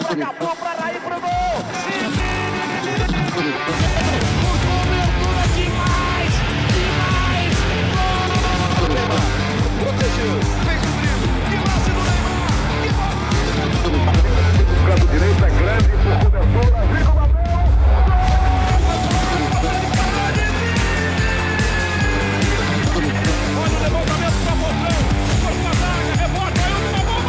Acabou para ir pro gol. Cobertura demais. Protegeu, fez o drible, que lance do Neymar. O campo direito é grande por cobertura, Zico bateu. Olha o levantamento para Botão, foi pra zaga, rebote, aí uma bola.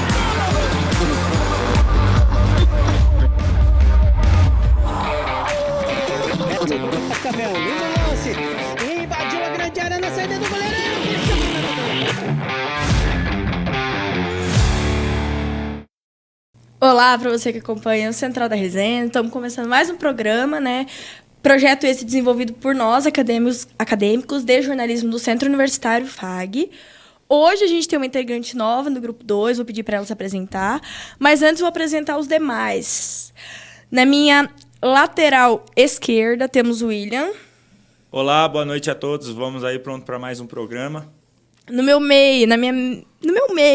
Cascavel, lindo lance. Invadiu a grande área na saída do goleirão. Olá para você que acompanha o Central da Resenha. Estamos começando mais um programa, né? Projeto esse desenvolvido por nós, acadêmicos de jornalismo do Centro Universitário FAG. Hoje a gente tem uma integrante nova no grupo 2, vou pedir para ela se apresentar. Mas antes vou apresentar os demais. Na minha lateral esquerda temos o William. Olá, boa noite a todos. Vamos aí pronto para mais um programa. No meu meio,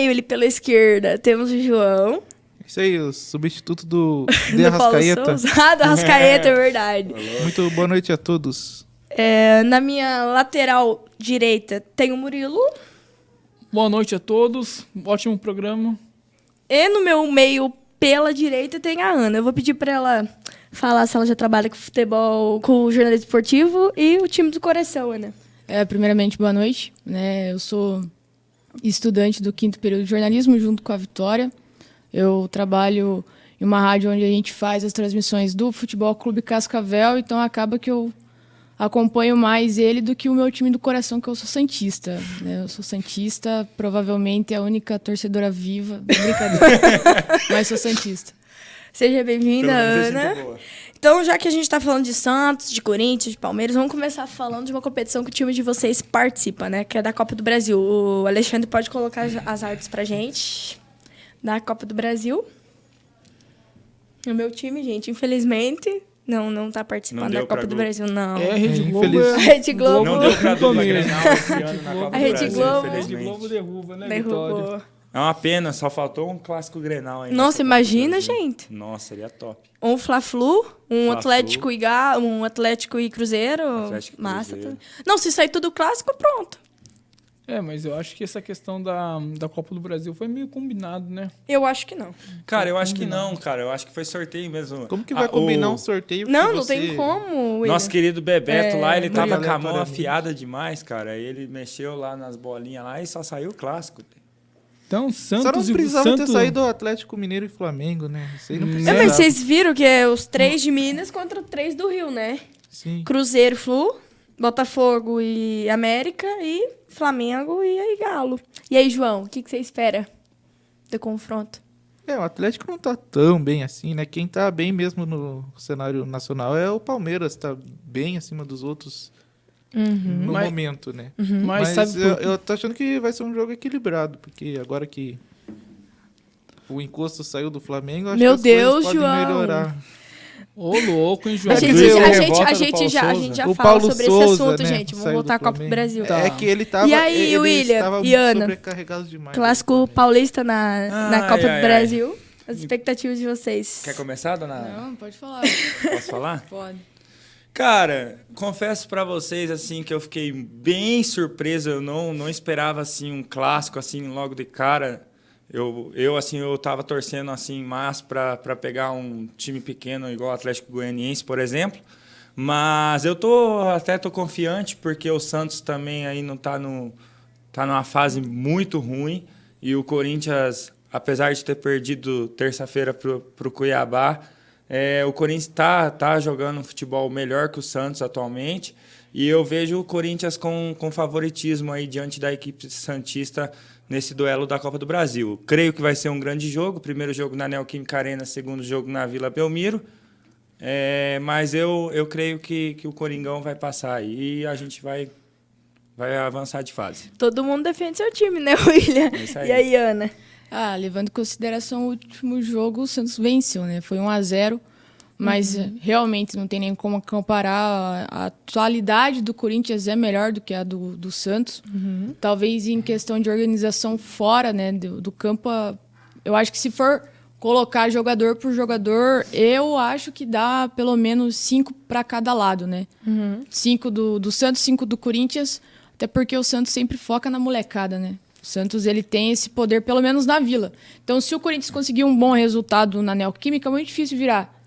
ele pela esquerda, temos o João. Isso aí, o substituto do De Arrascaeta. Do Arrascaeta, é verdade. Muito boa noite a todos. Na minha lateral direita tem o Murilo. Boa noite a todos. Ótimo programa. E no meu meio, pela direita, tem a Ana. Eu vou pedir para ela falar se ela já trabalha com futebol, com jornalismo esportivo e o time do coração, Ana. Primeiramente, boa noite. Eu sou estudante do 5º período de jornalismo, junto com a Vitória. Eu trabalho em uma rádio onde a gente faz as transmissões do Futebol Clube Cascavel, então acaba que eu acompanho mais ele do que o meu time do coração, que eu sou santista. Eu sou santista, provavelmente a única torcedora viva. Brincadeira, mas sou santista. Seja bem-vinda, Ana. Então, já que a gente está falando de Santos, de Corinthians, de Palmeiras, vamos começar falando de uma competição que o time de vocês participa, né? Que é da Copa do Brasil. O Alexandre pode colocar as artes pra gente da Copa do Brasil. O meu time, gente, infelizmente, não tá participando da Copa do Brasil, não. A Rede Globo. A Rede Globo. Não deu pra dupla Grenal esse ano na Copa A do Rede Brasil, Globo. A Rede infelizmente. Globo derruba, né, Derrubou. Vitória? É uma pena, só faltou um clássico Grenal aí. Nossa, imagina, gente. Nossa, seria top. Um Fla-Flu, um Fla-Flu. Atlético e Cruzeiro. Atlético e Massa. Cruzeiro. Não, se sair tudo clássico, pronto. Mas eu acho que essa questão da Copa do Brasil foi meio combinado, né? Eu acho que não. Cara, eu acho que não, cara. Eu acho que foi sorteio mesmo. Como que vai combinar um sorteio? Não, que não você... tem como, William. Nosso querido Bebeto lá, ele tava Murilo. com a mão afiada demais, cara. Ele mexeu lá nas bolinhas lá e só saiu o clássico. Então, Só não Santos e precisava ter Santos... saído do Atlético Mineiro e Flamengo, né? Isso aí não Mas precisava. vocês viram que é os 3 de Minas contra 3 do Rio, né? Sim. Cruzeiro, Flu, Botafogo e América e Flamengo e aí Galo. E aí, João, o que você espera do confronto? O Atlético não tá tão bem assim, né? Quem tá bem mesmo no cenário nacional é o Palmeiras, tá bem acima dos outros no momento, né? Mas sabe eu tô achando que vai ser um jogo equilibrado, porque agora que o encosto saiu do Flamengo, acho Meu que as Deus, coisas podem João. melhorar. Ô, louco, hein, João? A gente já O fala Paulo sobre esse Souza, assunto, né, gente. Vamos saiu voltar à do Copa do Flamengo. Brasil. É que ele tava, E aí, ele William estava e muito Ana? sobrecarregado demais. Clássico paulista na Copa do ai. Brasil. As expectativas de vocês. Quer começar, dona? Não, pode falar. Posso falar? Pode. Cara, confesso pra vocês assim que eu fiquei bem surpreso. Eu não esperava assim um clássico assim logo de cara. Eu tava torcendo assim mais para pegar um time pequeno igual o Atlético Goianiense, por exemplo. Mas eu tô confiante porque o Santos também aí não tá numa fase muito ruim e o Corinthians, apesar de ter perdido terça-feira pro Cuiabá, o Corinthians tá jogando um futebol melhor que o Santos atualmente. E eu vejo o Corinthians com favoritismo aí diante da equipe santista nesse duelo da Copa do Brasil. Creio que vai ser um grande jogo. Primeiro jogo na Neoquímica Arena, segundo jogo na Vila Belmiro. Mas eu creio que o Coringão vai passar aí e a gente vai avançar de fase. Todo mundo defende seu time, né, William? É isso aí. E aí, Ana? Levando em consideração o último jogo, o Santos venceu, né? Foi 1-0, mas realmente não tem nem como comparar. A atualidade do Corinthians é melhor do que a do Santos. Talvez em questão de organização fora, né, do campo, eu acho que se for colocar jogador por jogador, eu acho que dá pelo menos 5 para cada lado, né? 5 do Santos, 5 do Corinthians, até porque o Santos sempre foca na molecada, né? O Santos ele tem esse poder, pelo menos na Vila. Então, se o Corinthians conseguir um bom resultado na Neoquímica, é muito difícil virar.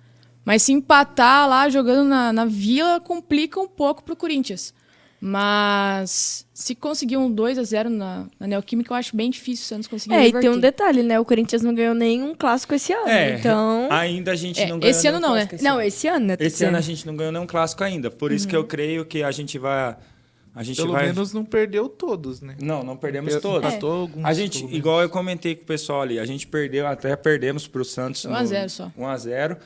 Mas se empatar lá, jogando na Vila, complica um pouco pro Corinthians. Mas se conseguir um 2-0 na Neoquímica, eu acho bem difícil o Santos conseguir E reverter. tem um detalhe, né? O Corinthians não ganhou nenhum clássico esse ano. Então. Ainda a gente não ganhou esse ano nenhum não, né? clássico Não, esse ano, né? Esse ano a gente não ganhou nenhum clássico ainda. Por isso que eu creio que a gente vai... Pelo menos não perdeu todos, né? Não perdemos todos. Empatou alguns, A gente, pelo menos. igual eu comentei com o pessoal ali, a gente perdemos pro Santos. 1-0 só. 1-0.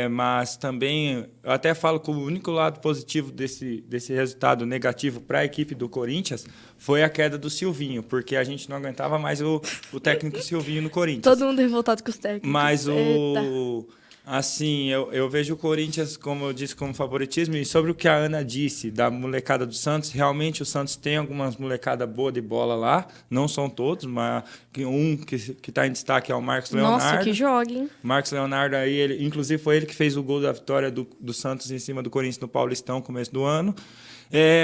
Mas também, eu até falo que o único lado positivo desse resultado negativo para a equipe do Corinthians foi a queda do Silvinho, porque a gente não aguentava mais o técnico Silvinho no Corinthians. Todo mundo revoltado com os técnicos. Mas Eita. assim, eu vejo o Corinthians, como eu disse, como favoritismo. E sobre o que a Ana disse da molecada do Santos, realmente o Santos tem algumas molecadas boas de bola lá. Não são todos, mas um que está em destaque é o Marcos Leonardo. Nossa, que joga, hein? Marcos Leonardo aí, inclusive foi ele que fez o gol da vitória do Santos em cima do Corinthians no Paulistão, começo do ano.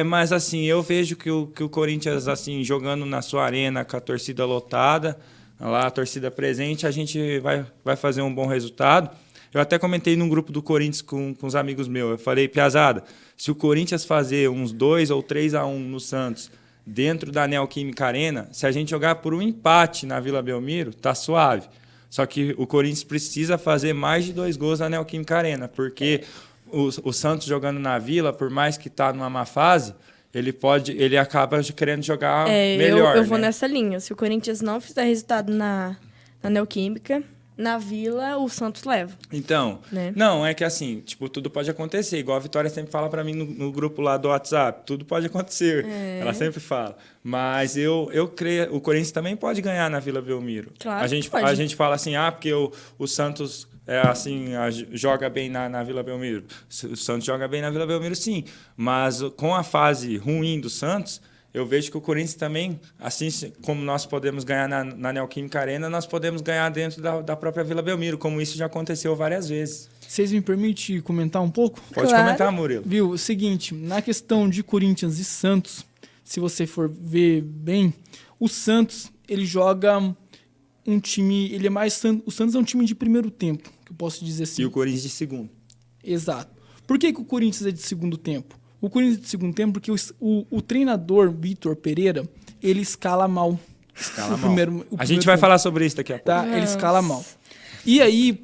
Mas assim, eu vejo que o Corinthians, assim, jogando na sua arena, com a torcida lotada, lá a torcida presente, a gente vai fazer um bom resultado. Eu até comentei num grupo do Corinthians com os amigos meus. Eu falei, piazada, se o Corinthians fazer uns 2 ou 3-1 no Santos, dentro da Neoquímica Arena, se a gente jogar por um empate na Vila Belmiro, tá suave. Só que o Corinthians precisa fazer mais de 2 gols na Neoquímica Arena, porque o Santos jogando na Vila, por mais que tá numa má fase, ele acaba querendo jogar melhor. Eu vou né? nessa linha. Se o Corinthians não fizer resultado na Neoquímica, na Vila, o Santos leva. Então, Né? não, é que assim, tipo, tudo pode acontecer. Igual a Vitória sempre fala pra mim no grupo lá do WhatsApp, tudo pode acontecer. Ela sempre fala. Mas eu creio, o Corinthians também pode ganhar na Vila Belmiro. Claro a que gente, pode. a gente fala assim, porque o Santos joga bem na Vila Belmiro. O Santos joga bem na Vila Belmiro, sim. Mas com a fase ruim do Santos, eu vejo que o Corinthians também, assim como nós podemos ganhar na Neoquímica Arena, nós podemos ganhar dentro da própria Vila Belmiro, como isso já aconteceu várias vezes. Vocês me permitem comentar um pouco? Pode Claro. comentar, Murilo. Viu, o seguinte, na questão de Corinthians e Santos, se você for ver bem, o Santos, ele joga um time, ele é mais... O Santos é um time de primeiro tempo, que eu posso dizer assim. E o Corinthians de segundo. Exato. Por que o Corinthians é de segundo tempo? O Corinthians é de segundo tempo porque o treinador, Vitor Pereira, ele escala mal. Escala mal. Primeiro A gente tempo. vai falar sobre isso daqui a pouco. Tá? Ele escala mal. E aí,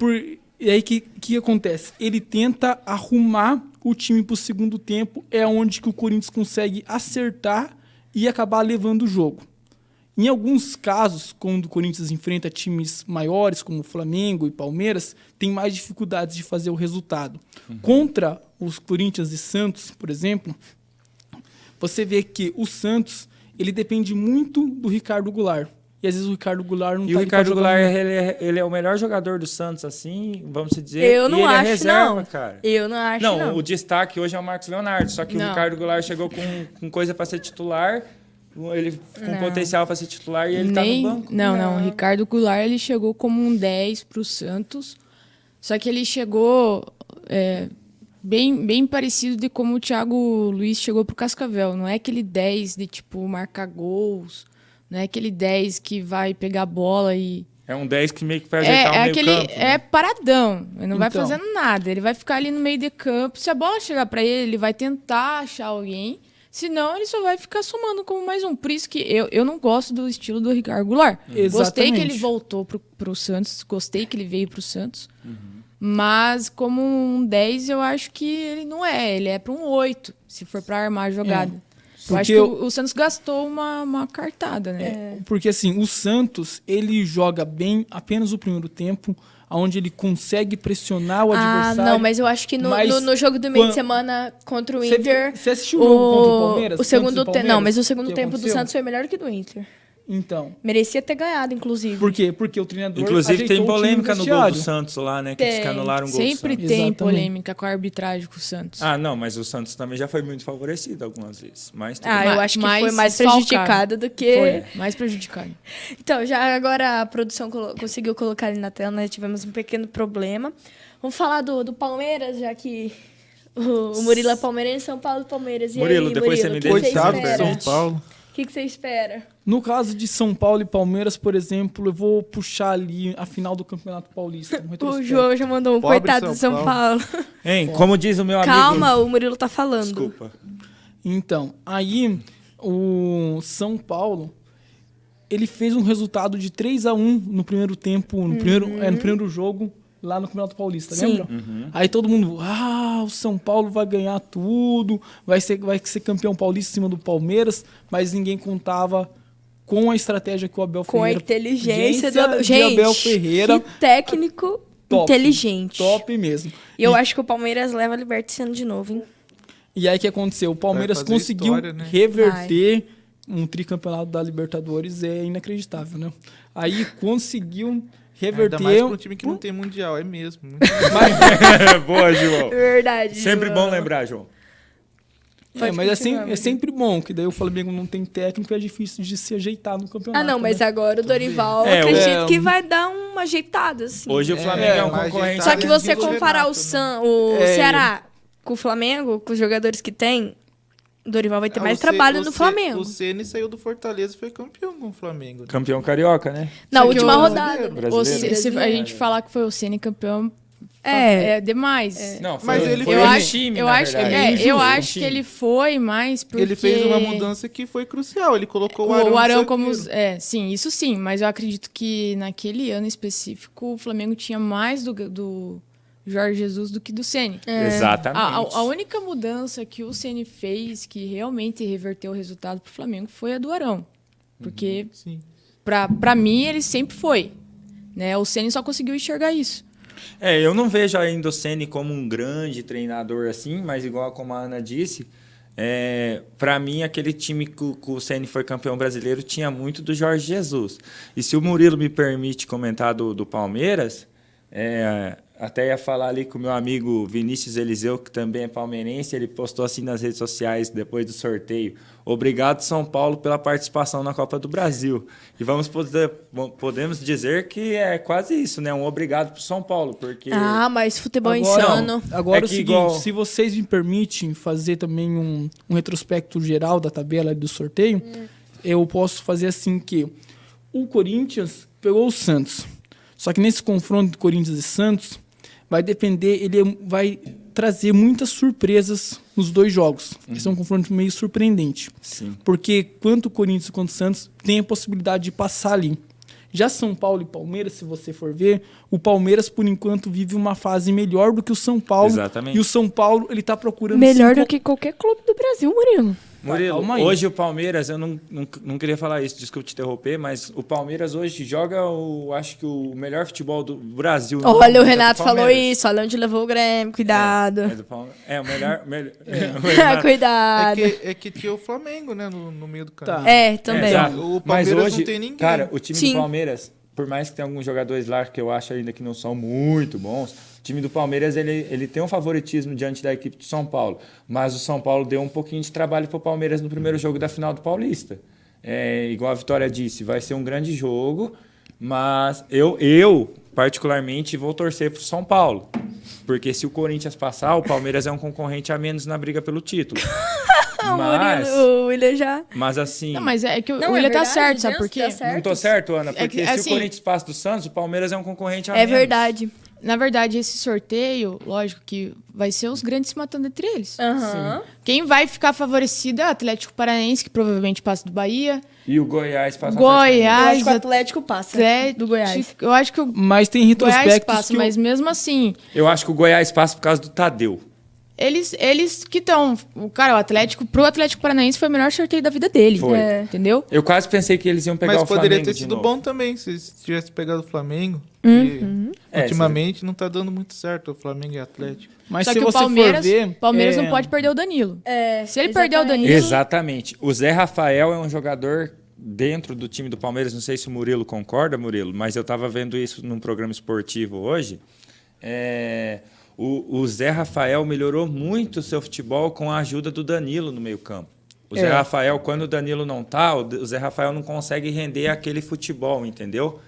que acontece? Ele tenta arrumar o time pro segundo tempo, é onde que o Corinthians consegue acertar e acabar levando o jogo. Em alguns casos, quando o Corinthians enfrenta times maiores, como Flamengo e Palmeiras, tem mais dificuldades de fazer o resultado. Contra os Corinthians e Santos, por exemplo, você vê que o Santos ele depende muito do Ricardo Goulart. E às vezes o Ricardo Goulart não E tá o Ricardo jogando Goulart, muito. ele é o melhor jogador do Santos, assim, vamos dizer. Eu não e ele acho, é reserva, não. cara. Eu não acho, não. O destaque hoje é o Marcos Leonardo, só que Não. o Ricardo Goulart chegou com coisa para ser titular, ele com potencial para ser titular e ele tá no banco. Não. O Ricardo Goulart ele chegou como um 10 pro Santos. Só que ele chegou bem parecido de como o Thiago Luiz chegou pro Cascavel. Não é aquele 10 de, tipo, marcar gols. Não é aquele 10 que vai pegar a bola e... É um 10 que meio que vai ajeitar o meio campo. É paradão. Ele não vai Então. fazendo nada. Ele vai ficar ali no meio de campo. Se a bola chegar para ele vai tentar achar alguém. Senão, ele só vai ficar somando como mais um. Por isso que eu não gosto do estilo do Ricardo Goulart. Exatamente. Gostei que ele voltou pro Santos. Gostei que ele veio pro Santos. Mas, como um 10, eu acho que ele não é. Ele é para um 8, se for para armar a jogada. Eu acho que o Santos gastou uma cartada, né? Porque assim, o Santos, ele joga bem apenas o primeiro tempo, onde ele consegue pressionar o adversário. Não, mas eu acho que no jogo do meio de semana contra o Inter... Você assistiu o jogo contra o Palmeiras? O segundo Santos e tempo. Não, mas o Palmeiras? segundo Que tempo do aconteceu? Santos foi melhor que do Inter. Então. Merecia ter ganhado, inclusive. Por quê? Porque o treinador Inclusive ajeitou tem o time polêmica no gol do vestiário. Santos lá, né? Que eles Tem. anularam o gol do Sempre Santos. tem Exatamente. polêmica com a arbitragem com o Santos. Ah, não, mas o Santos também já foi muito favorecido algumas vezes. Mas tudo Ah, bem. eu acho que mais foi mais desfalcado. prejudicado do que... Foi mais prejudicado. Então, já agora a produção conseguiu colocar ali na tela, né? Tivemos um pequeno problema. Vamos falar do Palmeiras, já que o Murilo é palmeirense, São Paulo Palmeiras. E Murilo, aí, depois Murilo, você o me que deixa você Coitado de espera? São Paulo. O que você espera? No caso de São Paulo e Palmeiras, por exemplo, eu vou puxar ali a final do Campeonato Paulista. um O retrospecto. João já mandou um Pobre coitado de São São Paulo. Hein, como diz o meu amigo... Calma, o Murilo tá falando. Desculpa. Então, aí o São Paulo, ele fez um resultado de 3-1 no primeiro tempo, no primeiro jogo, lá no Campeonato Paulista, Sim. lembra? Aí todo mundo, o São Paulo vai ganhar tudo, vai ser campeão paulista em cima do Palmeiras, mas ninguém contava com a estratégia que o Abel Com a Ferreira... inteligência do Abel. de Gente, Abel Ferreira. que técnico Top, inteligente. Top mesmo. E eu acho que o Palmeiras leva a Libertad esse ano de novo, hein? E aí o que aconteceu? O Palmeiras fazer conseguiu história, né? reverter um tricampeonato da Libertadores, é inacreditável, né? Aí conseguiu reverter... Ainda mais pra um time que não tem mundial, é mesmo. Boa, João. Verdade. Sempre João. bom lembrar, João. mas continuar, é sempre bom, que daí o Flamengo não tem técnico e é difícil de se ajeitar no campeonato. Ah, não, mas né? agora o Dorival, É, acredito que vai dar uma ajeitada, assim. Hoje o Flamengo é um mas concorrente... tá Só que você dentro do comparar Renato, o É. Ceará com o Flamengo, com os jogadores que tem, o Dorival vai ter mais O trabalho C- no o C- Flamengo. O Ceni saiu do Fortaleza e foi campeão com o Flamengo. né? Campeão carioca, né? Na Só que última o- rodada. né? Brasileiro. Se a gente falar que foi o Ceni campeão, É. é demais. Não, Mas foi, ele foi foi- um Eu acho, time, eu na acho, verdade. eu Um acho time. que ele foi mais porque... Ele fez uma mudança que foi crucial. Ele colocou o Arão, O Arão de como... zagueiro. Sim, isso sim. Mas eu acredito que naquele ano específico o Flamengo tinha mais do Jorge Jesus do que do Ceni. Exatamente. A única mudança que o Ceni fez que realmente reverteu o resultado pro Flamengo foi a do Arão. Porque, Sim. pra mim, ele sempre foi. Né? O Ceni só conseguiu enxergar isso. Eu não vejo ainda o Ceni como um grande treinador assim, mas igual como a Ana disse, para mim aquele time que o Ceni foi campeão brasileiro tinha muito do Jorge Jesus. E se o Murilo me permite comentar do Palmeiras, até ia falar ali com o meu amigo Vinícius Eliseu, que também é palmeirense, ele postou assim nas redes sociais depois do sorteio: obrigado, São Paulo, pela participação na Copa do Brasil. E podemos dizer que é quase isso, né? Um obrigado pro São Paulo, porque... Ah, mas futebol Agora, insano. agora É é o que seguinte, igual- se vocês me permitem fazer também um retrospecto geral da tabela do sorteio, eu posso fazer assim que o Corinthians pegou o Santos. Só que nesse confronto de Corinthians e Santos, vai depender, ele vai trazer muitas surpresas nos dois jogos. Esse é um confronto meio surpreendente. Sim. Porque quanto o Corinthians quanto o Santos tem a possibilidade de passar ali. Já São Paulo e Palmeiras, se você for ver, o Palmeiras, por enquanto, vive uma fase melhor do que o São Paulo. Exatamente. E o São Paulo, ele tá procurando... Melhor se do que qualquer clube do Brasil, Murilo. Murilo, calma aí. hoje o Palmeiras, eu não queria falar isso, desculpa te interromper, mas o Palmeiras hoje joga, acho que o melhor futebol do Brasil. Olha, o É do Renato falou Palmeiras. isso. Olha onde levou o Grêmio. Cuidado. É do Palmeiras. O melhor... o Renato- Cuidado. É que tinha o Flamengo, né, no meio do caminho. É, também. exato. O Mas Palmeiras hoje, não tem ninguém. cara, o time Sim. do Palmeiras, por mais que tenha alguns jogadores lá que eu acho ainda que não são muito bons, o time do Palmeiras ele tem um favoritismo diante da equipe do São Paulo. Mas o São Paulo deu um pouquinho de trabalho para o Palmeiras no primeiro jogo da final do Paulista. Igual a Vitória disse, vai ser um grande jogo, mas eu particularmente, vou torcer para o São Paulo. Porque se o Corinthians passar, o Palmeiras é um concorrente a menos na briga pelo título. Mas, O William já... mas assim... Não, mas é que o Não, William é tá verdade, certo, sabe Deus, por quê? tá certo. Não tô certo, Ana, porque que, se assim, o Corinthians passa do Santos, o Palmeiras é um concorrente a É menos. verdade. Na verdade, esse sorteio, lógico que vai ser os grandes se matando entre eles. Aham. Quem vai ficar favorecido é o Atlético Paranaense, que provavelmente passa do Bahia. E o Goiás passa Eu Goiás, acho que o Atlético passa do Goiás. Eu acho que o Mas tem Goiás retrospectos passa, que mas mesmo assim, Eu acho que o Goiás passa por causa do Tadeu. eles que estão... Cara, pro Atlético Paranaense foi o melhor sorteio da vida dele. Foi. Entendeu? Eu quase pensei que eles iam pegar Mas o poderia Flamengo ter de sido novo. bom também se tivesse pegado o Flamengo. Que ultimamente não tá dando muito certo o Flamengo e o Atlético. Mas Só se que o você Palmeiras, for ver... Palmeiras não pode perder o Danilo. É, Se ele perder o exatamente. Danilo... Exatamente. O Zé Rafael é um jogador dentro do time do Palmeiras, não sei se o Murilo concorda, Murilo, mas eu estava vendo isso num programa esportivo hoje. O Zé Rafael melhorou muito o seu futebol com a ajuda do Danilo no meio-campo. O Zé Rafael, quando o Danilo não tá, o Zé Rafael não consegue render aquele futebol, entendeu?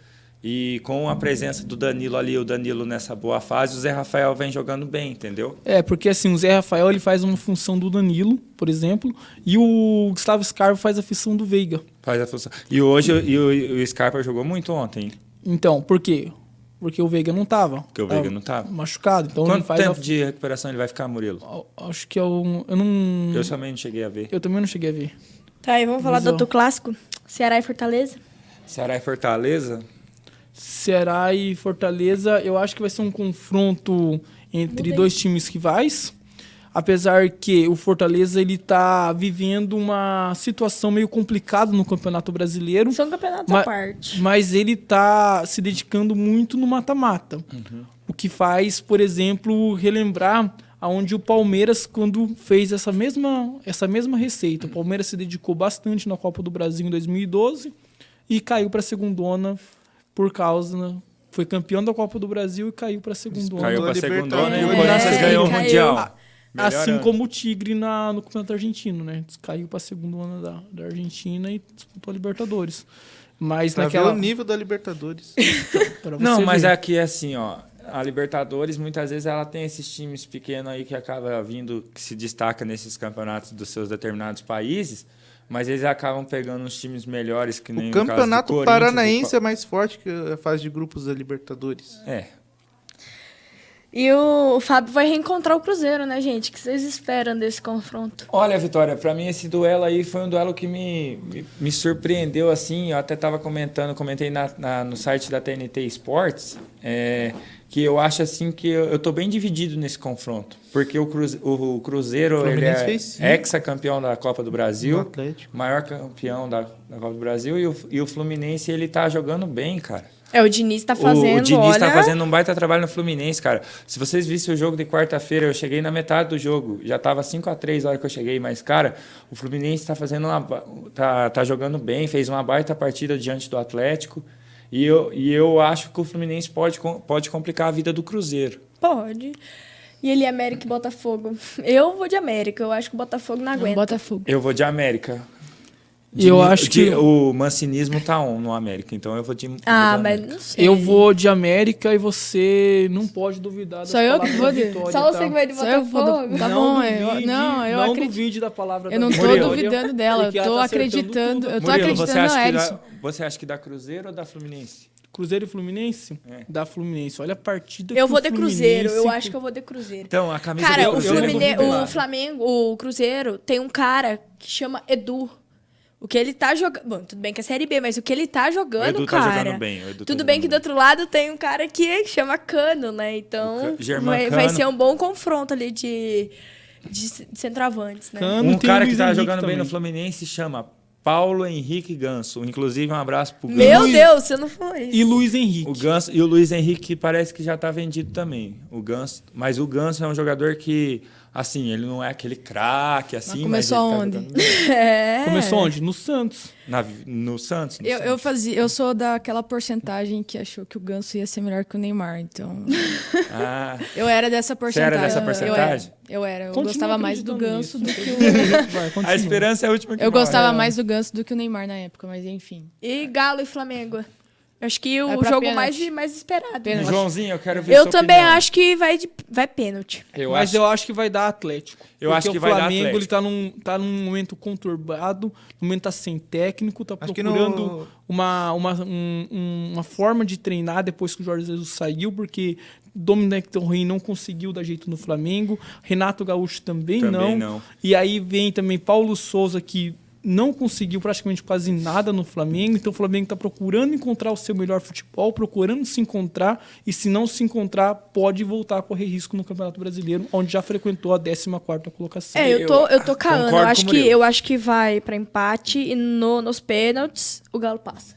E com a presença do Danilo ali, o Danilo nessa boa fase, o Zé Rafael vem jogando bem, entendeu? Porque assim, o Zé Rafael ele faz uma função do Danilo, por exemplo, e o Gustavo Scarpa faz a função do Veiga. Faz a função. E hoje o Scarpa jogou muito ontem. Então, por quê? Porque o Veiga não estava. Porque o Veiga não estava. Machucado. Então Quanto ele faz tempo de recuperação ele vai ficar, Murilo? Acho que eu não... Eu também não cheguei a ver. Eu também não cheguei a ver. Tá, e vamos falar do outro clássico? Ceará e Fortaleza? Ceará e Fortaleza? Ceará e Fortaleza, eu acho que vai ser um confronto entre dois times rivais. Apesar que o Fortaleza ele tá vivendo uma situação meio complicada no Campeonato Brasileiro. São campeonatos à parte. Mas ele tá se dedicando muito no mata-mata. O que faz, por exemplo, relembrar aonde o Palmeiras, quando fez essa mesma receita. O Palmeiras se dedicou bastante na Copa do Brasil em 2012 e caiu para a segundona por causa... Foi campeão da Copa do Brasil e caiu para a segundona. Caiu para a segundona e o É, Corinthians ganhou o caiu. Mundial. Assim como o Tigre no Campeonato Argentino, né? Caiu para a segundona da Argentina e disputou a Libertadores. Mas Pra naquela... ver o nível da Libertadores. pra você Não, mas ver. aqui é assim, ó. A Libertadores, muitas vezes, ela tem esses times pequenos aí que acaba vindo, que se destaca nesses campeonatos dos seus determinados países, mas eles acabam pegando uns times melhores, que nem O no caso do Campeonato Corinthians, Paranaense é mais forte que a fase de grupos da Libertadores. E o Fábio vai reencontrar o Cruzeiro, né, gente? O que vocês esperam desse confronto? Olha, Vitória, para mim esse duelo aí foi um duelo que me surpreendeu, assim, eu até estava comentei no site da TNT Sports, que eu acho assim que eu tô bem dividido nesse confronto, porque o Cruzeiro ele é ex-campeão da Copa do Brasil, maior campeão da Copa do Brasil, e o Fluminense ele tá jogando bem, cara. O Diniz tá fazendo, O Diniz tá fazendo um baita trabalho no Fluminense, cara. Se vocês vissem o jogo de quarta-feira, eu cheguei na metade do jogo. Já tava 5-3 a hora que eu cheguei. Mas, cara, o Fluminense tá fazendo tá jogando bem. Fez uma baita partida diante do Atlético. E eu acho que o Fluminense pode complicar a vida do Cruzeiro. Pode. E ele é América e Botafogo. Eu vou de América. Eu acho que o Botafogo não aguenta. Botafogo. Eu vou de América. Eu acho que o mancinismo tá no América, então eu vou de mas não sei. Eu vou de América e você não pode duvidar das Só eu que palavras vou da de- Vitória, Só tá? você que vai de Só eu vou Botafogo? do... Tá Não bom, duvide, eu não acredito. duvide da palavra Eu não da tô Vitória, duvidando dela, porque eu ela tô tá acertando acreditando. tudo. Eu tô Murilo, acreditando no Edson. você acha que dá Cruzeiro ou dá Fluminense? Cruzeiro e Fluminense? Da Fluminense. Olha a partida Eu que vou o de Cruzeiro. Eu Fluminense- acho que eu vou de Cruzeiro. Então, a camisa Cara, do o Cruzeiro o Flamengo, o Cruzeiro, tem um cara que chama Edu. O que ele tá jogando... Bom, tudo bem que é Série B, mas o que ele tá jogando, O Edu tá cara... jogando bem, o Edu tá Tudo bem jogando que do bem. outro lado tem um cara que chama Cano, né? Então, Germán vai Cano. ser um bom confronto ali de centroavantes, né? Cano, Um tem cara o que Luiz tá Henrique jogando bem também. no Fluminense chama Paulo Henrique Ganso. Inclusive, um abraço pro Ganso. Meu Deus, você não falou isso. E Luiz Henrique. O Ganso e o Luiz Henrique parece que já tá vendido também. Mas o Ganso é um jogador que, assim, ele não é aquele craque, assim, mas começou ele tá onde? jogando bem. Começou onde? No Santos. No Santos. no Eu Santos. eu sou daquela porcentagem que achou que o Ganso ia ser melhor que o Neymar, então... Ah, Eu era dessa porcentagem. era dessa porcentagem? Eu era. Eu Continua gostava mais do acreditando Ganso nisso. do que o... Vai, continua. a esperança é a última que Eu morre. gostava mais do Ganso do que o Neymar na época, mas enfim. E Galo e Flamengo? Acho que o Vai pra jogo pênalti. mais esperado. Pênalti. Joãozinho, eu quero ver Eu sua também opinião. acho que vai pênalti. Mas eu acho que vai dar Atlético. Eu acho que vai dar o Flamengo Atlético. ele tá num momento conturbado, no momento tá sem técnico, tá Acho que procurando uma forma de treinar depois que o Jorge Jesus saiu, porque Dominic Torren não conseguiu dar jeito no Flamengo, Renato Gaúcho também não. E aí vem também Paulo Souza, que não conseguiu praticamente quase nada no Flamengo, então o Flamengo está procurando encontrar o seu melhor futebol, procurando se encontrar, e se não se encontrar, pode voltar a correr risco no Campeonato Brasileiro, onde já frequentou a 14ª colocação. Eu tô caando. concordo com o Murilo. Eu acho que vai pra empate e nos pênaltis o Galo passa.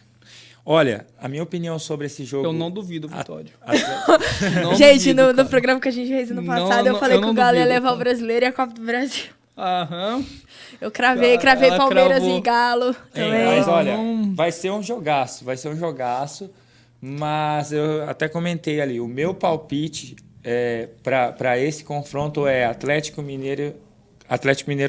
Olha, a minha opinião sobre esse jogo... Eu não duvido, Vitória. Não Gente, duvido, no cara. programa que a gente fez no Não, passado, eu não, falei eu que não o Galo ia duvido, levar cara. o Brasileiro e a Copa do Brasil. Aham. Eu cravei Ela Palmeiras cravou. e Galo também. Mas olha, Não. vai ser um jogaço, mas eu até comentei ali, o meu palpite para esse confronto é Atlético Mineiro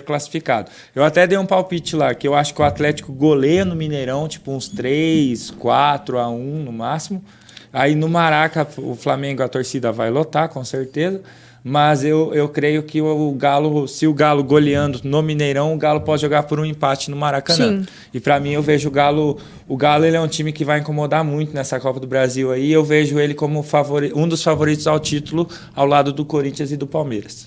classificado. Eu até dei um palpite lá, que eu acho que o Atlético goleia no Mineirão, tipo uns 3-4-1 no máximo. Aí no Maraca, o Flamengo, a torcida vai lotar, com certeza. Mas eu creio que o Galo, se o Galo goleando no Mineirão, o Galo pode jogar por um empate no Maracanã. Sim. E para mim eu vejo o Galo ele é um time que vai incomodar muito nessa Copa do Brasil aí. Eu vejo ele como um dos favoritos ao título ao lado do Corinthians e do Palmeiras.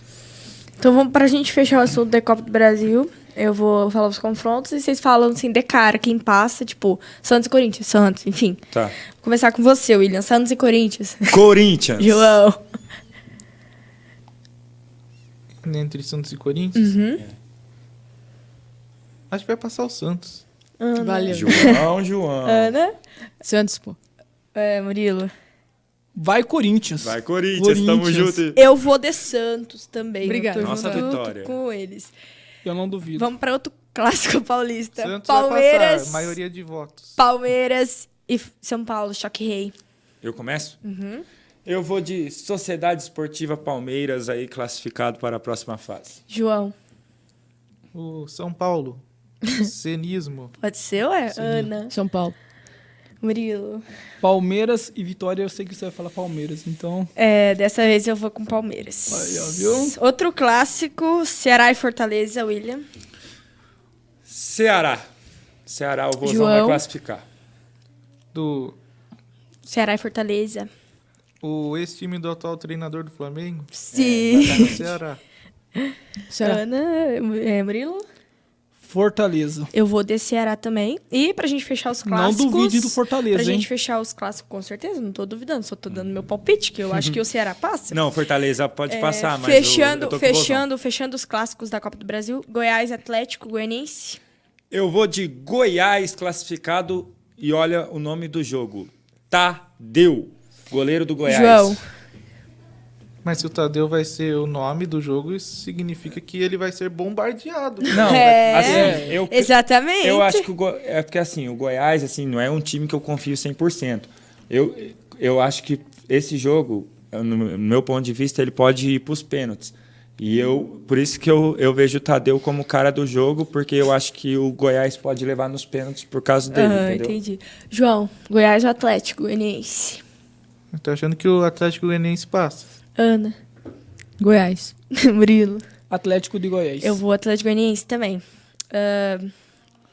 Então, vamos pra gente fechar o assunto da Copa do Brasil. Eu vou falar os confrontos e vocês falam assim, de cara, quem passa, tipo, Santos e Corinthians, Santos, enfim. Tá. Vou começar com você, William. Santos e Corinthians. Corinthians. João. Entre Santos e Corinthians. Uhum. Acho que vai passar o Santos. Valeu. João. Ana. Santos, pô. Murilo. Vai Corinthians. Vai Corinthians, tamo junto. Eu vou de Santos também. Obrigada. Eu tô Nossa junto vitória. com eles. Eu não duvido. Vamos pra outro clássico paulista. Santos vai Palmeiras. passar, maioria de votos. Palmeiras e São Paulo, choque rei. Eu começo? Eu vou de Sociedade Esportiva Palmeiras aí classificado para a próxima fase. João. O São Paulo. Cenismo. Pode ser, ué? Ana. São Paulo. Murilo. Palmeiras e Vitória, eu sei que você vai falar Palmeiras, então... Dessa vez eu vou com Palmeiras. Aí, ó, viu? Outro clássico, Ceará e Fortaleza, William. Ceará o Vozão João. vai classificar. Do Ceará e Fortaleza. o ex-time do atual treinador do Flamengo. Sim. Tá no Ceará. Será? Ana, Murilo. Fortaleza. Eu vou de Ceará também. E pra gente fechar os Não clássicos... duvide do Fortaleza, Pra hein? gente fechar os clássicos, com certeza, não tô duvidando. Só tô dando meu palpite, que eu acho que o Ceará passa. Não, Fortaleza pode passar, mas Fechando, eu tô com o Vozão. fechando os clássicos da Copa do Brasil. Goiás, Atlético, Goianiense. Eu vou de Goiás classificado e olha o nome do jogo. Tadeu, goleiro do Goiás. João. Mas se o Tadeu vai ser o nome do jogo, isso significa que ele vai ser bombardeado. Não, assim, Exatamente. eu acho que é porque assim, o Goiás assim, não é um time que eu confio 100%. Eu acho que esse jogo, no meu ponto de vista, ele pode ir para os pênaltis. E por isso que eu vejo o Tadeu como o cara do jogo, porque eu acho que o Goiás pode levar nos pênaltis por causa dele, entendeu? Entendi. João, Goiás ou Atlético, Goianiense. Eu tô achando que o Atlético Goianiense passa. Ana. Goiás. Murilo. Atlético de Goiás. Eu vou Atlético Goianiense também.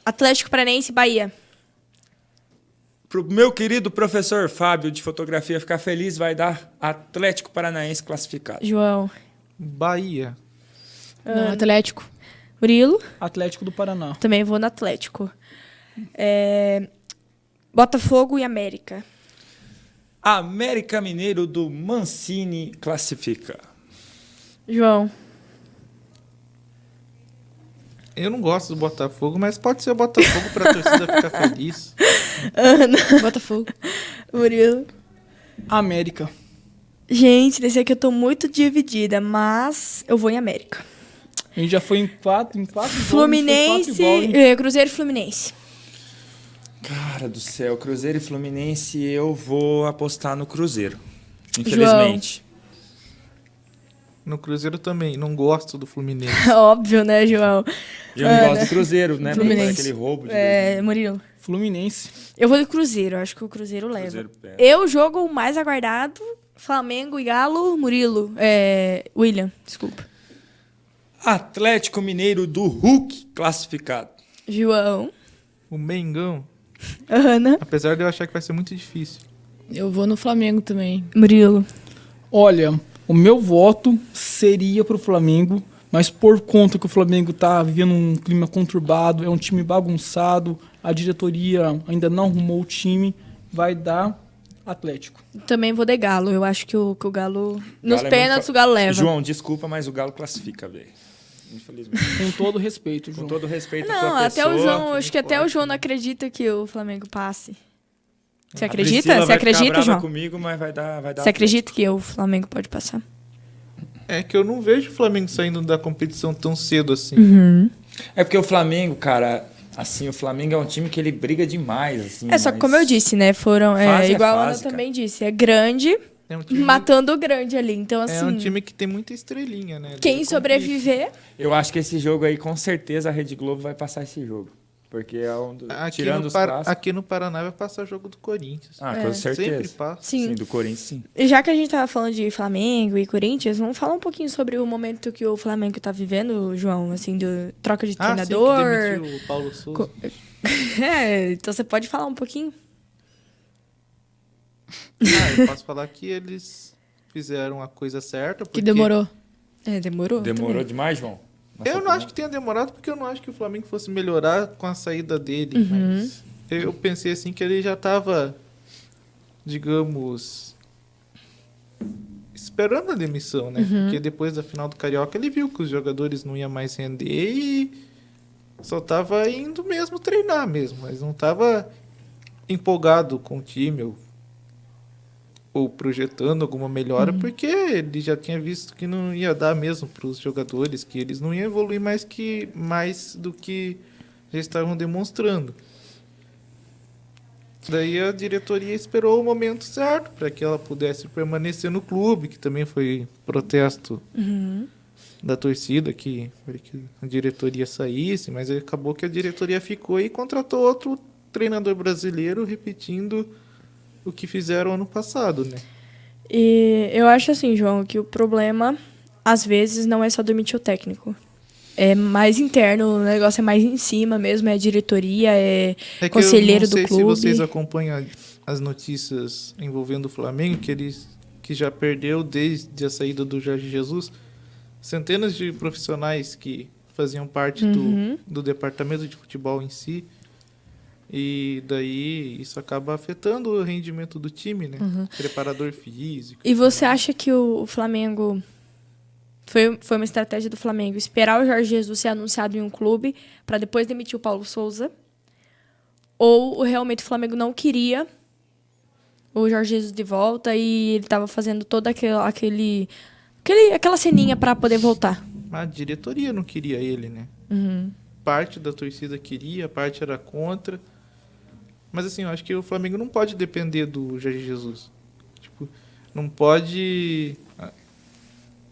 Atlético Paranaense e Bahia. Pro meu querido professor Fábio de fotografia ficar feliz, vai dar Atlético Paranaense classificado. João. Bahia. Não, Atlético. Murilo. Atlético do Paraná. Também vou no Atlético. Botafogo e América. América Mineiro do Mancini classifica. João. Eu não gosto do Botafogo, mas pode ser o Botafogo pra torcida ficar feliz. Ana. Botafogo. Murilo. América. Gente, desse aqui eu tô muito dividida, mas eu vou em América. A gente já foi em quatro Fluminense, jogos, foi 4 igual, hein? Cruzeiro e Fluminense. Cara do céu, Cruzeiro e Fluminense, eu vou apostar no Cruzeiro. Infelizmente. No Cruzeiro também, não gosto do Fluminense. Óbvio, né, João? Eu não gosto do Cruzeiro, né? Fluminense. Por aquele roubo de Murilo. Fluminense. Eu vou de Cruzeiro, acho que o Cruzeiro leva. Cruzeiro pega. Eu jogo o mais aguardado, Flamengo e Galo, Murilo. William, desculpa. Atlético Mineiro do Hulk classificado. João. O Mengão, Ana. apesar de eu achar que vai ser muito difícil. Eu vou no Flamengo também. Murilo. Olha, o meu voto seria pro Flamengo, mas por conta que o Flamengo tá vivendo um clima conturbado, é um time bagunçado, a diretoria ainda não arrumou o time, vai dar Atlético. Também vou de Galo. Eu acho que o Galo... Nos Galo é pênaltis muito o Galo leva. João, desculpa, mas o Galo classifica, velho. Infelizmente. Com todo respeito, Com João. todo respeito à Não, tua até pessoa. o João... Acho que até o João não acredita que o Flamengo passe. Você acredita? Você acredita, João? comigo, mas vai dar Você acredita que o Flamengo pode passar? É que eu não vejo o Flamengo saindo da competição tão cedo assim. É porque o Flamengo, cara, assim, o Flamengo é um time que ele briga demais, assim. Só que como eu disse, né? Foram. Fase é Igual a Ana fase, cara. também disse, é grande, É um time, matando o grande ali. Então, assim, é um time que tem muita estrelinha, né? quem Compete. sobreviver. Eu acho que esse jogo aí, com certeza, a Rede Globo vai passar esse jogo. Porque é um do... tirando os clássicos... Aqui no Paraná vai passar jogo do Corinthians. Com certeza. Sempre passa. Sim. Do Corinthians, sim. E já que a gente tava falando de Flamengo e Corinthians, vamos falar um pouquinho sobre o momento que o Flamengo tá vivendo, João, assim, do troca de treinador. Sim, que demitiu o Paulo Souza. Então você pode falar um pouquinho? Eu posso falar que eles fizeram a coisa certa. Que porque demorou. Demorou. Demorou também. demais, João? Eu não acho que tenha demorado, porque eu não acho que o Flamengo fosse melhorar com a saída dele. Mas eu pensei assim que ele já estava, digamos, esperando a demissão, né? Porque depois da final do Carioca ele viu que os jogadores não iam mais render e só estava indo mesmo treinar mesmo, mas não estava empolgado com o time ou projetando alguma melhora, porque ele já tinha visto que não ia dar mesmo para os jogadores, que eles não iam evoluir mais do que já estavam demonstrando. Daí a diretoria esperou o momento certo para que ela pudesse permanecer no clube, que também foi protesto da torcida para que a diretoria saísse, mas aí acabou que a diretoria ficou e contratou outro treinador brasileiro, repetindo o que fizeram ano passado, né? E eu acho assim, João, que o problema, às vezes, não é só demitir o técnico. É mais interno, o negócio é mais em cima mesmo, é diretoria, é que conselheiro do eu não sei clube. se vocês acompanham as notícias envolvendo o Flamengo, que já perdeu desde a saída do Jorge Jesus centenas de profissionais que faziam parte do departamento de futebol em si. E daí isso acaba afetando o rendimento do time, né? Preparador físico. E você acha que o Flamengo... Foi uma estratégia do Flamengo esperar o Jorge Jesus ser anunciado em um clube para depois demitir o Paulo Souza? Ou realmente o Flamengo não queria o Jorge Jesus de volta e ele estava fazendo toda aquela ceninha para poder voltar? A diretoria não queria ele, né? Parte da torcida queria, parte era contra. Mas assim, eu acho que o Flamengo não pode depender do Jorge Jesus. Tipo, não pode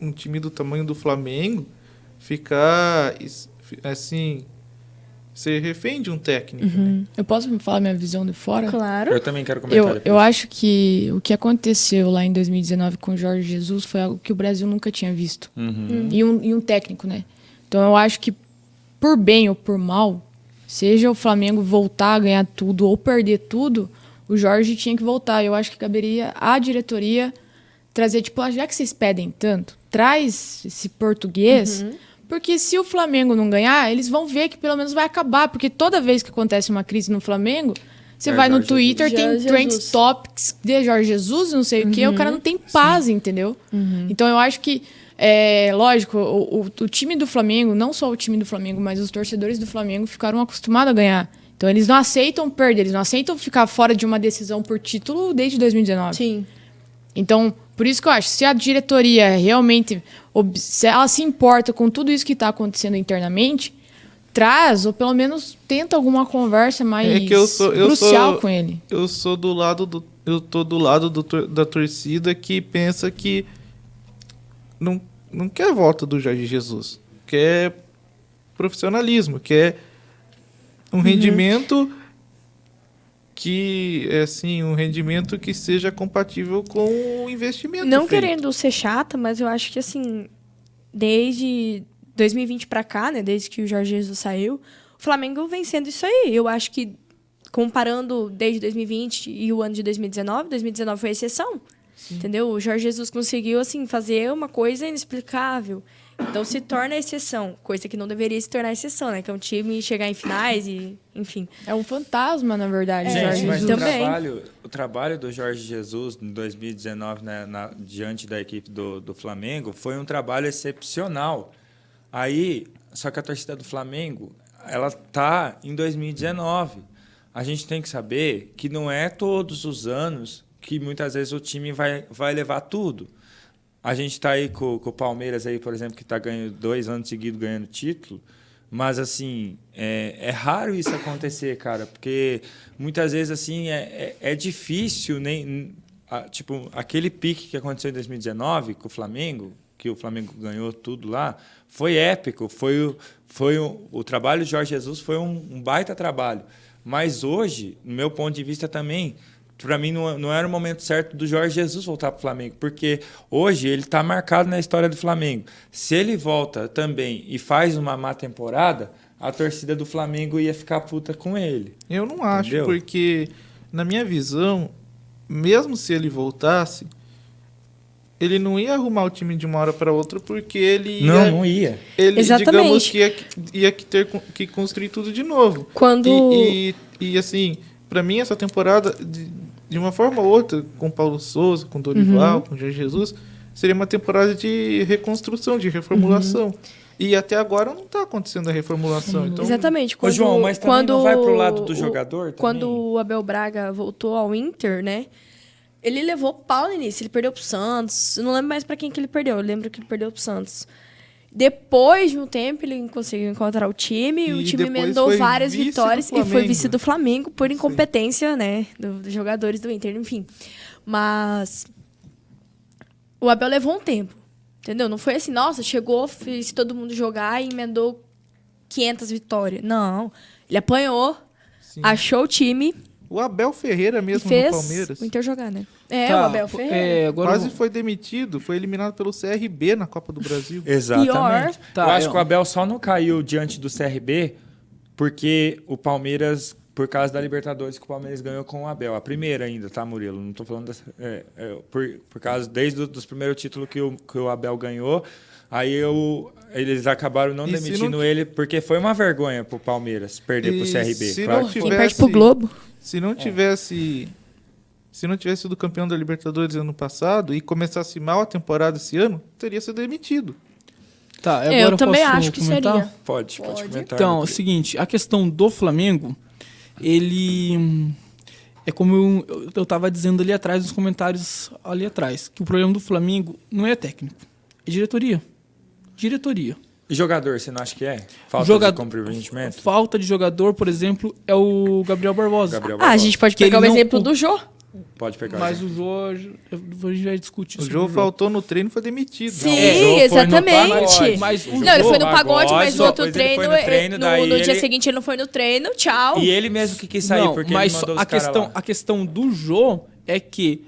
um time do tamanho do Flamengo ficar assim, ser refém de um técnico, né? Eu posso falar minha visão de fora? Claro. Eu também quero comentar depois. Eu acho que o que aconteceu lá em 2019 com o Jorge Jesus foi algo que o Brasil nunca tinha visto. E um técnico, né? Então eu acho que, por bem ou por mal, seja o Flamengo voltar a ganhar tudo ou perder tudo, o Jorge tinha que voltar. Eu acho que caberia à diretoria trazer, tipo, já que vocês pedem tanto, traz esse português, porque se o Flamengo não ganhar, eles vão ver que pelo menos vai acabar, porque toda vez que acontece uma crise no Flamengo, você vai no Jorge Twitter, Jesus. tem Jorge trend Jesus. topics de Jorge Jesus, não sei o quê, o cara não tem paz, entendeu? Então eu acho que, lógico, o time do Flamengo, não só o time do Flamengo, mas os torcedores do Flamengo ficaram acostumados a ganhar. Então eles não aceitam perder, eles não aceitam ficar fora de uma decisão por título desde 2019. Sim. Então, por isso que eu acho, se a diretoria realmente, se ela se importa com tudo isso que está acontecendo internamente, traz, ou pelo menos tenta alguma conversa mais crucial com ele. Eu tô do lado da torcida que pensa que não quer a volta do Jorge Jesus, quer profissionalismo, quer um rendimento que seja compatível com o investimento. Não feito. querendo ser chata, mas eu acho que, assim, desde 2020 pra cá, né, desde que o Jorge Jesus saiu, o Flamengo vem sendo isso aí. Eu acho que, comparando desde 2020 e o ano de 2019 foi exceção. Entendeu? O Jorge Jesus conseguiu, assim, fazer uma coisa inexplicável. Então se torna exceção, coisa que não deveria se tornar exceção, né? Que é um time chegar em finais e, enfim. É um fantasma, na verdade, Gente, Jorge mas Jesus. também. o trabalho do Jorge Jesus em 2019, né, diante da equipe do Flamengo, foi um trabalho excepcional. Aí, só que a torcida do Flamengo, ela tá em 2019. A gente tem que saber que não é todos os anos que muitas vezes o time vai levar tudo. a gente tá aí com o Palmeiras aí, por exemplo, que tá ganhando 2 anos seguidos ganhando título, mas assim, é raro isso acontecer, cara, porque muitas vezes assim é difícil, tipo, aquele pique que aconteceu em 2019 com o Flamengo, que o Flamengo ganhou tudo lá, foi épico, o trabalho de Jorge Jesus foi um baita trabalho, mas hoje, no meu ponto de vista também, para mim não era o momento certo do Jorge Jesus voltar para o Flamengo, porque hoje ele está marcado na história do Flamengo. Se ele volta também e faz uma má temporada, a torcida do Flamengo ia ficar puta com ele. Eu não acho, Entendeu? porque na minha visão, mesmo se ele voltasse, ele não ia arrumar o time de uma hora para outra, porque ele ia, Não ia. ele, Exatamente. digamos que ia ter que construir tudo de novo. Quando... E assim, para mim essa temporada, de uma forma ou outra, com Paulo Souza, com Dorival, com Jorge Jesus, seria uma temporada de reconstrução, de reformulação. E até agora não está acontecendo a reformulação. Então, Exatamente. Ô, João, mas também não vai pro lado do jogador também? Quando o Abel Braga voltou ao Inter, né? Ele levou pau no início. Ele perdeu pro Santos. Eu não lembro mais pra quem que ele perdeu. Eu lembro que ele perdeu pro Santos. Depois de um tempo, ele conseguiu encontrar o time. E o time depois emendou foi várias vice do vitórias. E foi Flamengo. vice do Flamengo por incompetência, né? Dos jogadores do Inter, enfim. Mas o Abel levou um tempo. Entendeu? Não foi assim, nossa, chegou, fez todo mundo jogar e emendou 500 vitórias. Não. Ele apanhou, sim. achou o time O Abel Ferreira e mesmo no fez Palmeiras o Inter jogar, né? É, Tá, o Abel Ferreira. agora quase foi demitido, foi eliminado pelo CRB na Copa do Brasil. Exatamente. Pior. Tá, eu acho eu- que o Abel só não caiu diante do CRB porque o Palmeiras, por causa da Libertadores que o Palmeiras ganhou com o Abel. A primeira ainda, tá, Murilo? Não tô falando dessa... por causa, desde os primeiros títulos que o Abel ganhou, aí eles acabaram não E se demitindo não- ele, porque foi uma vergonha pro Palmeiras perder pro E CRB. se Claro não que foi. Quem perde pro Globo. Se não tivesse sido campeão da Libertadores ano passado e começasse mal a temporada esse ano, teria sido demitido. Tá, Eu agora também posso acho que comentar? seria. Pode comentar. Então, é meu o querido. seguinte, a questão do Flamengo, ele é como eu tava dizendo ali atrás, nos comentários ali atrás, que o problema do Flamengo não é técnico, é diretoria. Diretoria. E jogador, você não acha que é? Falta Jogador- de comprometimento? Falta de jogador, por exemplo, é o Gabriel Barbosa. Gabriel Ah, a Barbosa. gente pode Que pegar o ele não- exemplo do Jô. Pode pegar. Mas exemplo. o Jorge, a gente vai discutir O sobre jogo faltou no treino e foi demitido. Sim, o Jô foi no exatamente. pagode. Mas o Não, ele foi no Jô, pagode, mas no outro depois ele treino, foi no treino, daí no dia ele- seguinte ele não foi no treino, tchau. E ele mesmo que quis sair, Não, porque mas ele mandou a os caras questão, lá. a questão do Jô é que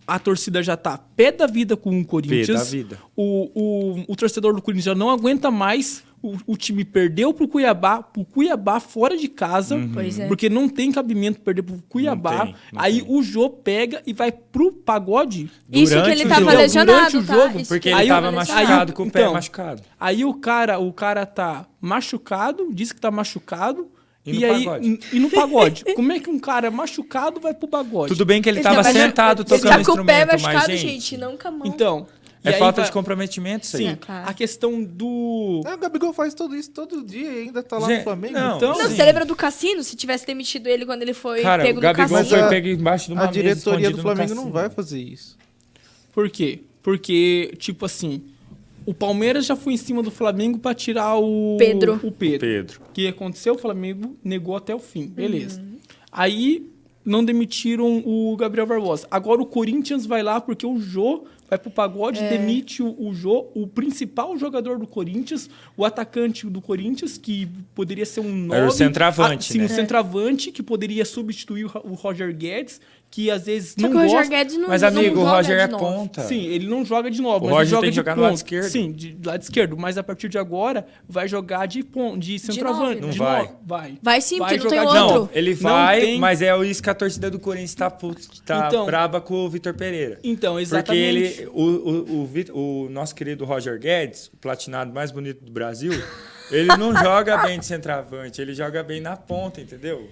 a torcida já tá pé da vida com o Corinthians. Pé da vida. O torcedor do Corinthians já não aguenta mais o time perdeu pro Cuiabá fora de casa, Pois é. porque não tem cabimento perder pro Cuiabá. tem, não Aí tem. o Jô pega e vai pro pagode. Isso que Durante ele o tava jogo. lesionado, Durante o tá? jogo, Isso Porque que ele Aí tava o- machucado, aí, com o pé então, machucado. Aí o cara tá machucado, diz que tá machucado. E no aí, pagode. e no pagode. Como é que um cara machucado vai pro pagode? Tudo bem que ele Ele tava tá sentado ele tocando tá com o pé instrumento, mas, machucado, gente, gente, não com a mão. Então. e é aí falta vai- de comprometimento isso aí. Sim, claro. a questão do. O Gabigol faz tudo isso todo dia e ainda tá lá Gente, no Flamengo. não, Então- Não, sim. você lembra do Cassino? Se tivesse demitido ele quando ele foi Cara, pego o no Gabigol Cassino. foi Mas pego embaixo de uma a mesa, diretoria escondido do no Flamengo não cassino. vai fazer isso. Por quê? Porque, tipo assim, o Palmeiras já foi em cima do Flamengo pra tirar o Pedro. O Pedro. Pedro. O que aconteceu? O Flamengo negou até o fim. Beleza. Aí não demitiram o Gabriel Barbosa. Agora o Corinthians vai lá porque o Jô vai pro pagode, demite o Jô, o principal jogador do Corinthians, o atacante do Corinthians, que poderia ser um 9. Era o centroavante, sim, né? o centroavante, que poderia substituir o Roger Guedes, que às vezes Só não que o Roger gosta. Guedes não Mas, não amigo, o joga Roger de é novo. ponta. Sim, ele não joga de novo, O mas Roger ele joga tem que de jogar ponta. no lado esquerdo. Sim, de lado esquerdo. Mas a partir de agora vai jogar de centroavante. nove, né? de Não vai. nove. Vai. Vai sim, porque não tem jogar de outro. Não, ele Não vai, tem- mas é isso que a torcida do Corinthians tá Então- braba com o Vitor Pereira. Então, Porque exatamente. ele, o nosso querido Roger Guedes, o platinado mais bonito do Brasil, ele não joga bem de centroavante, ele joga bem na ponta, entendeu?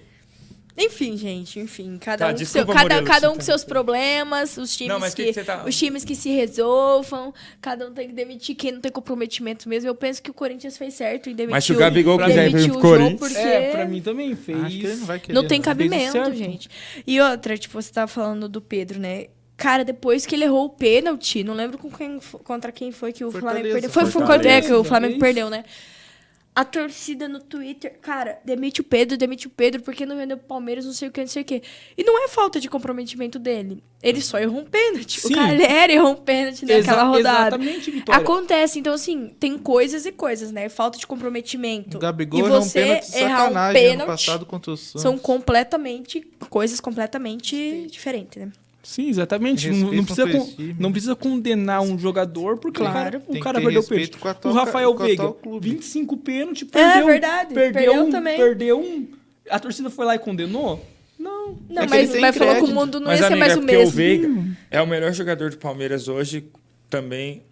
Enfim, gente, enfim. Cada Tá, um, com desculpa, seu, Murilo, cada um te com seus interromper. problemas, os times, Não, mas que você tá- os times que se resolvam, cada um tem que demitir quem não tem comprometimento mesmo. Eu penso que o Corinthians fez certo em demitir Mas se o Gabigol quiser ir demitir pro o Jô, Corinthians- porque Pra mim também fez. Acho que ele não vai querer. não tem não. cabimento, certo. gente. E outra, tipo, você tava falando do Pedro, né? Cara, depois que ele errou o pênalti, não lembro contra quem foi que o Flamengo Fortaleza. perdeu. Foi que o Fortaleza, Flamengo isso. perdeu, né? A torcida no Twitter, cara, demite o Pedro, porque não vendeu pro Palmeiras, não sei o que, não sei o que. E não é falta de comprometimento dele. Ele só errou um pênalti. Sim. O Caleri errou um pênalti naquela rodada. Exatamente, Vitória. Acontece, então assim, tem coisas e coisas, né? Falta de comprometimento. O Gabigol e errou um você pênalti de errar um sacanagem ano pênalti passado contra o Santos. são coisas completamente diferentes, né? Sim, exatamente. Respeito Não precisa, não foi esse time. não precisa condenar um jogador porque Claro. o Tem cara que ter perdeu o respeito pênalti. com a tal O Rafael com a Veiga, tal clube. 25 pênalti, perdeu. Verdade, perdeu um, também. Perdeu um. A torcida foi lá e condenou? Não. Não, É que ele tem mas falou que o crédito. mundo não Mas, ia ser amiga, mais é o porque o mesmo. Veiga é o melhor jogador do Palmeiras hoje também.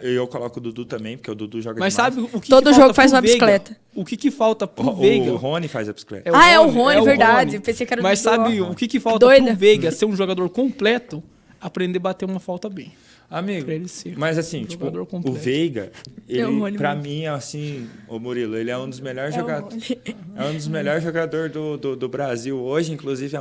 Eu coloco o Dudu também, porque o Dudu joga Mas demais. sabe o que Todo que jogo falta faz pro uma Veiga? bicicleta. O que falta pro O Veiga? Rony faz a bicicleta. É o Rony, verdade. Eu pensei que era o Mas Dudu. sabe o que falta Doida. pro Veiga ser um jogador completo? Aprender a bater uma falta bem. Amigo, Pra ele ser mas assim, um tipo, jogador o completo. Veiga, É o ele, Rony pra mesmo. mim, assim, o Murilo, ele é um dos melhores É o jogadores. Rony. É um dos melhores jogadores do Brasil hoje, inclusive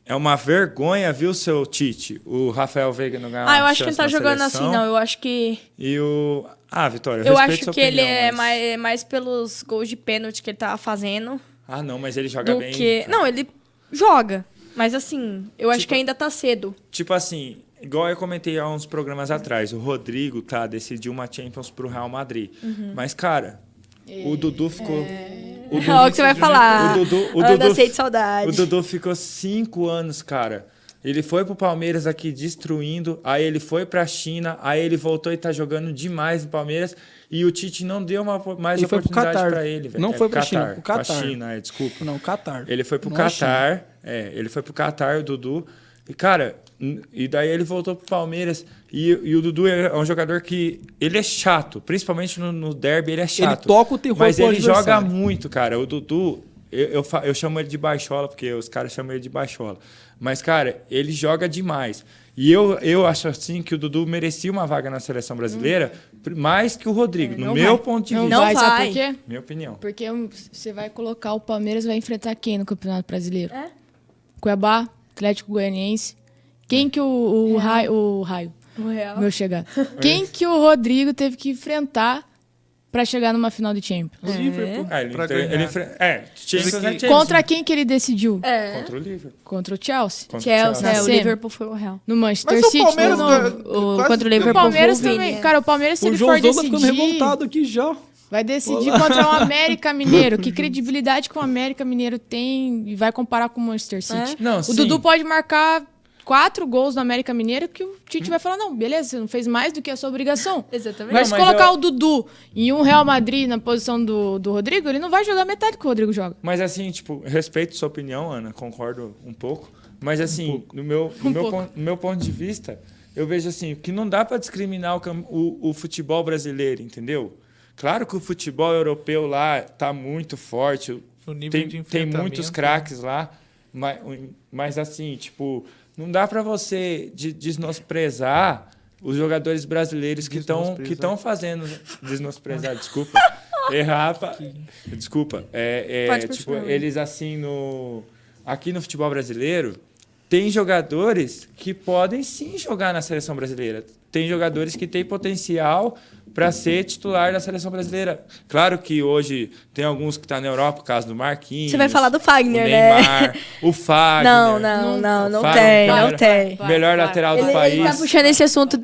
é uma vergonha, viu, seu Tite, o Rafael Veiga não ganhar Ah, eu uma acho que ele chance tá na jogando seleção. assim, não. Eu acho que. E o... Ah, Vitória, Eu respeito acho sua que ele opinião, é mas- mais pelos gols de pênalti que ele tava fazendo Ah, não, mas ele joga do bem. que. Não, ele joga. Mas assim, eu acho Tipo- que ainda tá cedo. Tipo assim, igual eu comentei há uns programas atrás, o Rodrigo decidiu uma Champions pro Real Madrid. Uhum. Mas, cara, o Dudu ficou... O É o que você vai falar. Anda cheio de saudade. O Dudu ficou 5 anos, cara. Ele foi pro Palmeiras aqui destruindo, aí ele foi pra China, aí ele voltou e tá jogando demais no Palmeiras, e o Tite não deu mais Ele foi pro oportunidade Catar. pra ele, velho. Não foi pra Catar, China, pro Catar. Pra China, desculpa. Não, Qatar. Ele foi pro Não é China. Catar, ele foi pro Catar, o Dudu. E, cara, e daí ele voltou pro Palmeiras. E o Dudu é um jogador que... Ele é chato, principalmente no derby, ele é chato. Ele toca o terror Mas pro ele joga adversário. muito, cara. O Dudu, eu chamo ele de baixola, porque os caras chamam ele de baixola. Mas, cara, ele joga demais. E eu acho assim que o Dudu merecia uma vaga na seleção brasileira mais que o Rodrigo, no não meu vai. ponto de Não vista. Não vai, sabe vai. por quê? Minha opinião. Porque você vai colocar o Palmeiras vai enfrentar quem no Campeonato Brasileiro? É? Cuiabá, Atlético Goianiense. Quem que o Raio, O Real. meu chegado. Quem que o Rodrigo teve que enfrentar pra chegar numa final de Champions? O Liverpool. Pra ganhar. Champions é Champions. Contra quem que ele decidiu? Contra o Liverpool. Contra o Chelsea. Contra o Chelsea, Na o semi. Liverpool foi o Real. No Manchester Mas o City. Palmeiras não. ganha- O, quase contra o O Liverpool Palmeiras foi o também. Vini. Cara, o Palmeiras, se O ele for Joãozão tá ficando decidir, revoltado aqui já. vai decidir contra o América Mineiro. Que credibilidade que o América Mineiro tem e vai comparar com o Manchester City. Não, O sim. Dudu pode marcar 4 gols no América Mineiro que o Tite vai falar, não, beleza, você não fez mais do que a sua obrigação. Exatamente. Mas Não, se mas colocar eu- o Dudu em um Real Madrid na posição do Rodrigo, ele não vai jogar metade que o Rodrigo joga. Mas assim, tipo, respeito sua opinião, Ana, concordo um pouco. Mas assim, no meu ponto de vista, eu vejo assim, que não dá para discriminar o futebol brasileiro, entendeu? Claro que o futebol europeu lá tá muito forte, O nível tem de muitos enfrentamento, craques lá, mas assim, tipo, não dá para você desnosprezar os jogadores brasileiros que estão fazendo desnosprezar, desculpa. Errar, desculpa. Pode Tipo, continuar. eles assim aqui no futebol brasileiro tem jogadores que podem sim jogar na seleção brasileira. Tem jogadores que têm potencial para ser titular da seleção brasileira. Claro que hoje tem alguns que estão na Europa, o caso do Marquinhos. Você vai falar do o Fagner, né? Neymar, o Fagner. Não O Fagner, tem, não melhor- tem. Melhor lateral do país. Ele tá puxando esse assunto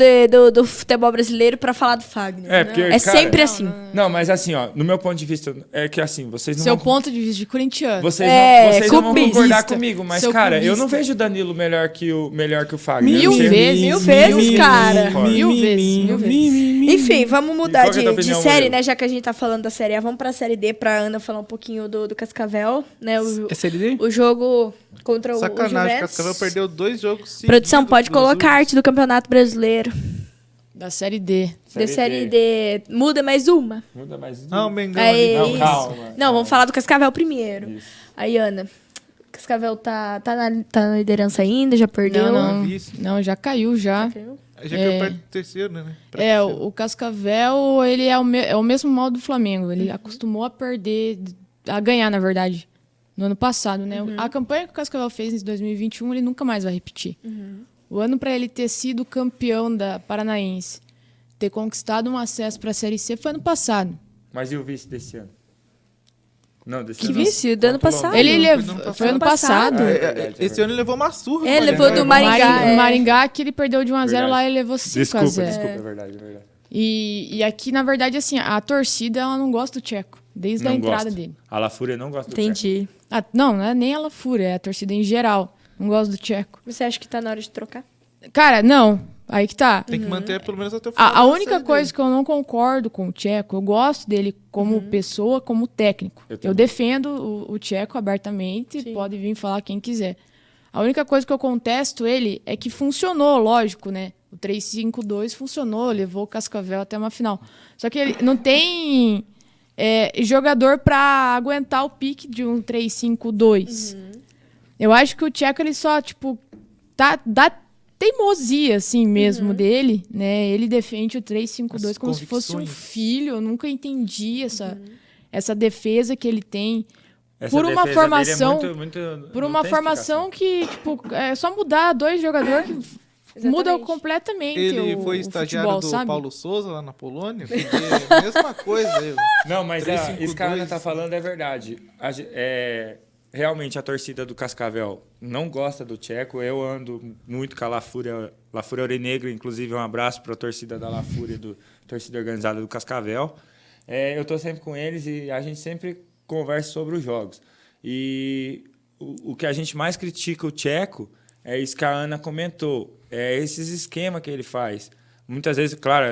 do futebol brasileiro pra falar do Fagner. É, porque, É cara, sempre assim. Não, mas assim, ó, no meu ponto de vista, é que assim, vocês não Seu vão... ponto de vista de corintiano. Vocês, vocês não vão clubista. concordar comigo, mas, Seu cara, eu clubista. não vejo o Danilo melhor que o Fagner. Mil Eu sei- vezes. Mil vezes, cara. Mil vezes. Enfim, vamos mudar qual que é a tua de opinião, série, Murilo? né? Já que a gente tá falando da série A, vamos pra série D pra Ana falar um pouquinho do Cascavel, né? É Série D? O jogo contra o Sacanagem, o Juventus. Cascavel perdeu 2 jogos seguidos. Produção, pode dos colocar a últimos. arte do Campeonato Brasileiro. Da Série D. Da série D. Muda mais uma. Muda mais... Ah, o Mengão Aí, ali. Não, isso. calma. Não, vamos falar do Cascavel primeiro. Isso. Aí, Ana, o Cascavel tá na liderança ainda, já perdeu. Não, vice. não, já caiu já. Já que eu perto do terceiro, né? É, o Cascavel, ele é o mesmo mal do Flamengo. Ele acostumou a perder, a ganhar, na verdade, no ano passado, né? A campanha que o Cascavel fez em 2021, ele nunca mais vai repetir. O ano para ele ter sido campeão da Paranaense, ter conquistado um acesso para a Série C foi ano passado. Mas e o vice desse ano? Não, desse Que ano. vice? Do ano passado? Ele foi levou, ano foi ano passado. passado. Esse ano ele levou uma surra. É, do levou do Maringá. O Maringá, que ele perdeu de 1 a 0 Verdade. lá, ele levou 5 a 0. Desculpa, é verdade, é verdade. E aqui, na verdade, assim, a torcida ela não gosta do Tcheco, desde a Não entrada gosta. dele. A La Fúria não gosta do Tcheco. Entendi. Não é nem a La Fúria, é a torcida em geral. Não gosta do Tcheco. Você acha que tá na hora de trocar? Cara, não. Aí que tá. Tem que manter pelo menos até o final. A da única série coisa dele. que eu não concordo com o Tcheco, eu gosto dele como pessoa, como técnico. Eu Eu também. defendo o Tcheco abertamente, Sim. pode vir falar quem quiser. A única coisa que eu contesto ele é que funcionou, lógico, né? O 3-5-2 funcionou, levou o Cascavel até uma final. Só que ele não tem jogador pra aguentar o pique de um 3-5-2. Eu acho que o Tcheco, ele só, tipo, dá teimosia, assim, mesmo dele, né? Ele defende o 3-5-2 As como se fosse um convicções. filho. Eu nunca entendi essa defesa que ele tem. Essa Por uma defesa formação- dele é muito, Por não uma tem formação que, tipo, é só mudar 2 jogadores que muda completamente Ele o foi estagiário futebol, do sabe? Paulo Souza lá na Polônia, porque é a mesma coisa. Não, mas 3-5-2. isso que a Ana tá falando é verdade. Realmente a torcida do Cascavel não gosta do Tcheco. Eu ando muito com a La Fúria Aurinegro, inclusive um abraço para a torcida da La Fúria, torcida organizada do Cascavel. Eu tô sempre com eles e a gente sempre conversa sobre os jogos. E o que a gente mais critica o Tcheco é isso que a Ana comentou, é esses esquemas que ele faz. Muitas vezes, claro,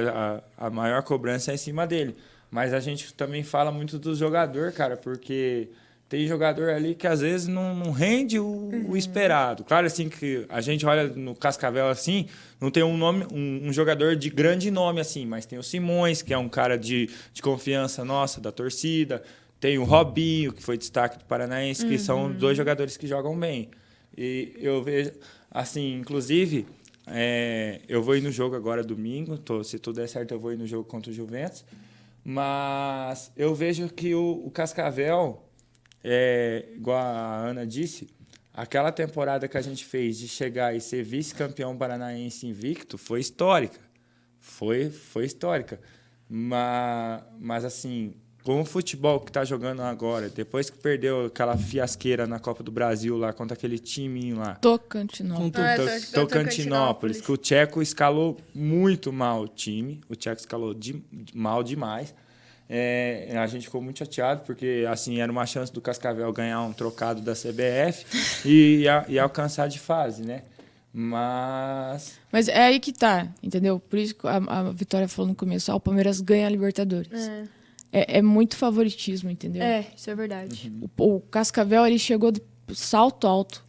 a maior cobrança é em cima dele, mas a gente também fala muito do jogador, cara, porque tem jogador ali que às vezes não rende o esperado. Claro, assim, que a gente olha no Cascavel assim, não tem um jogador de grande nome assim, mas tem o Simões, que é um cara de confiança nossa, da torcida. Tem o Robinho, que foi destaque do Paranaense, que são 2 jogadores que jogam bem. E eu vejo, assim, inclusive, eu vou ir no jogo agora domingo, se tudo der certo eu vou ir no jogo contra o Juventus, mas eu vejo que o Cascavel, igual a Ana disse, aquela temporada que a gente fez de chegar e ser vice-campeão paranaense invicto foi histórica. Foi histórica. Mas assim, com o futebol que está jogando agora, depois que perdeu aquela fiasqueira na Copa do Brasil lá contra aquele timinho lá, Tocantinópolis. Tocantinópolis, que o Tcheco escalou muito mal o time, o Tcheco escalou mal demais. A gente ficou muito chateado, porque assim, era uma chance do Cascavel ganhar um trocado da CBF e alcançar de fase, né? Mas é aí que tá, entendeu? Por isso que a Vitória falou no começo, o Palmeiras ganha a Libertadores. É muito favoritismo, entendeu? Isso é verdade. O Cascavel, ele chegou de salto alto,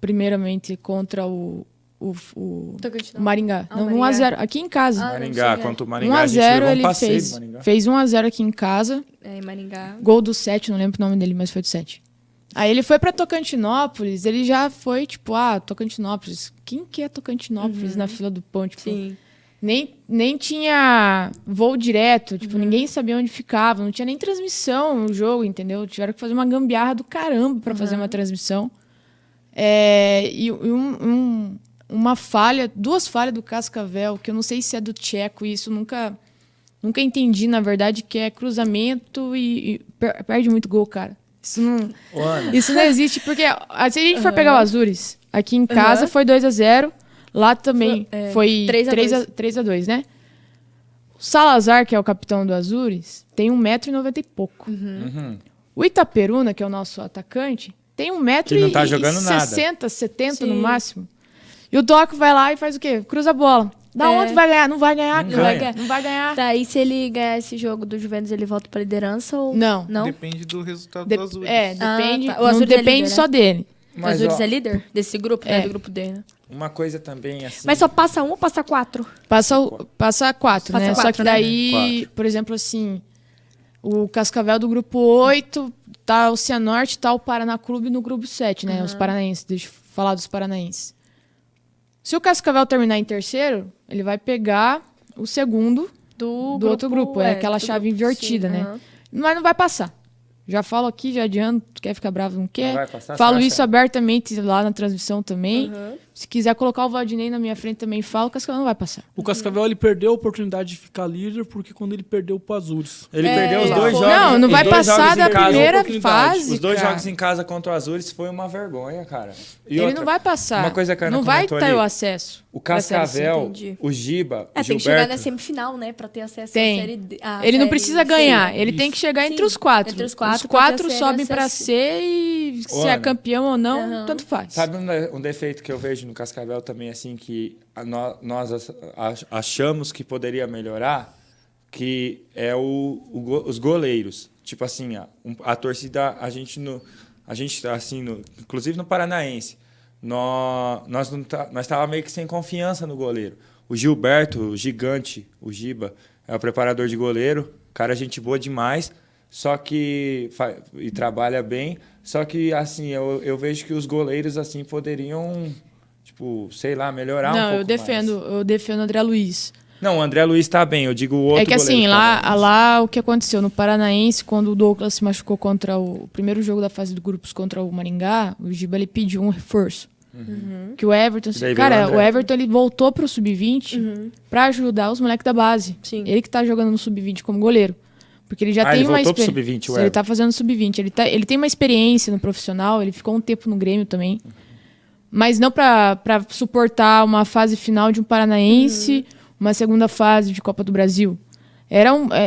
primeiramente, contra o Maringá. Ah, Não, o Maringá. 1-0, aqui em casa. Maringá, sei, contra o Maringá, a gente 1-0 levou um ele passeio do fez. Maringá. Fez 1-0 aqui em casa. Em Maringá. Gol do 7, não lembro o nome dele, mas foi do 7. Aí ele foi pra Tocantinópolis, ele já foi, tipo, Tocantinópolis. Quem que é Tocantinópolis na fila do pão? Tipo, Sim. Nem tinha voo direto, tipo, ninguém sabia onde ficava, não tinha nem transmissão no jogo, entendeu? Tiveram que fazer uma gambiarra do caramba pra fazer uma transmissão. Uma falha, 2 falhas do Cascavel, que eu não sei se é do Tcheco, e isso nunca entendi, na verdade, que é cruzamento e perde muito gol, cara. Isso não existe, porque se a gente for pegar o Azures, aqui em casa foi 2-0, lá também foi 3-2, né? O Salazar, que é o capitão do Azures, tem 1,90 m e pouco. O Itaperuna, que é o nosso atacante, tem 1,60 Que não tá jogando nada. 70 no máximo. E o Doco vai lá e faz o quê? Cruza a bola. Onde vai ganhar? Não vai ganhar, Não cara. ganha. Não vai ganhar. Tá, e se ele ganhar esse jogo do Juventus, ele volta pra liderança ou... Não. Não? Depende do resultado do Azul. Depende. tá. O Não Azures é depende líder, só né? dele. O Mas, Azures ó, é líder desse grupo, né? Do grupo D, né? uma coisa também assim... Mas só passa 1 ou passa 4? Passa 4, né? Passa Só que 4, né? daí, por exemplo, assim, o Cascavel do grupo 8, tá o Cianorte, tá o Paraná Clube no grupo 7, né? Os paranaenses, deixa eu falar dos paranaenses. Se o Cascavel terminar em terceiro, ele vai pegar o segundo do outro grupo. É aquela do chave grupo, invertida, sim, né? aham. Mas não vai passar. Já falo aqui, já adianto, quer ficar bravo, não quer. Não vai passar, Falo você isso acha? abertamente lá na transmissão também. Se quiser colocar o Valdinei na minha frente também, fala, o Cascavel não vai passar. O Cascavel ele perdeu a oportunidade de ficar líder porque quando ele perdeu pro Azures. Ele perdeu os ele dois foi. jogos. Não, não os vai dois passar jogos da em casa. primeira oportunidade. fase, Os dois cara. jogos em casa contra o Azures foi uma vergonha, cara. E Ele outra, não vai passar. Uma coisa que a Ana não vai comentou ter ali, o acesso. o pra Série C, Cascavel, entendi. o Giba, o Tem que chegar Gilberto... na semifinal, né? Pra ter acesso Tem. à série D. Ele não precisa ganhar, ele Isso. tem que chegar entre Sim, os 4. entre os Os quatro, quatro pra ter sobem pra acesso. C e se é Ana. campeão ou não, Aham. tanto faz. Sabe um defeito que eu vejo no Cascavel também, assim, que nós achamos que poderia melhorar, que é os goleiros. Tipo assim, a torcida, a gente assim, inclusive no Paranaense, nós estava meio que sem confiança no goleiro. O Gilberto, o gigante, o Giba, é o preparador de goleiro, cara, gente boa demais, só que e trabalha bem, só que assim, eu vejo que os goleiros assim poderiam, tipo, sei lá, melhorar um Não, pouco eu defendo o André Luiz. Não, o André Luiz tá bem, eu digo o outro É que assim, goleiro tá bem. lá o que aconteceu no Paranaense, quando o Douglas se machucou contra o primeiro jogo da fase de grupos contra o Maringá, o Giba ele pediu um reforço. Que o Everton, Daí veio cara, o André. o Everton ele voltou pro sub-20 pra ajudar os moleques da base. Sim. Ele que tá jogando no sub-20 como goleiro. Porque ele já Ah, tem ele uma voltou pro experiência. sub-20, o Ele Everton. tá fazendo sub-20. Ele tem uma experiência no profissional, ele ficou um tempo no Grêmio também. Mas não pra suportar uma fase final de um Paranaense, uma segunda fase de Copa do Brasil.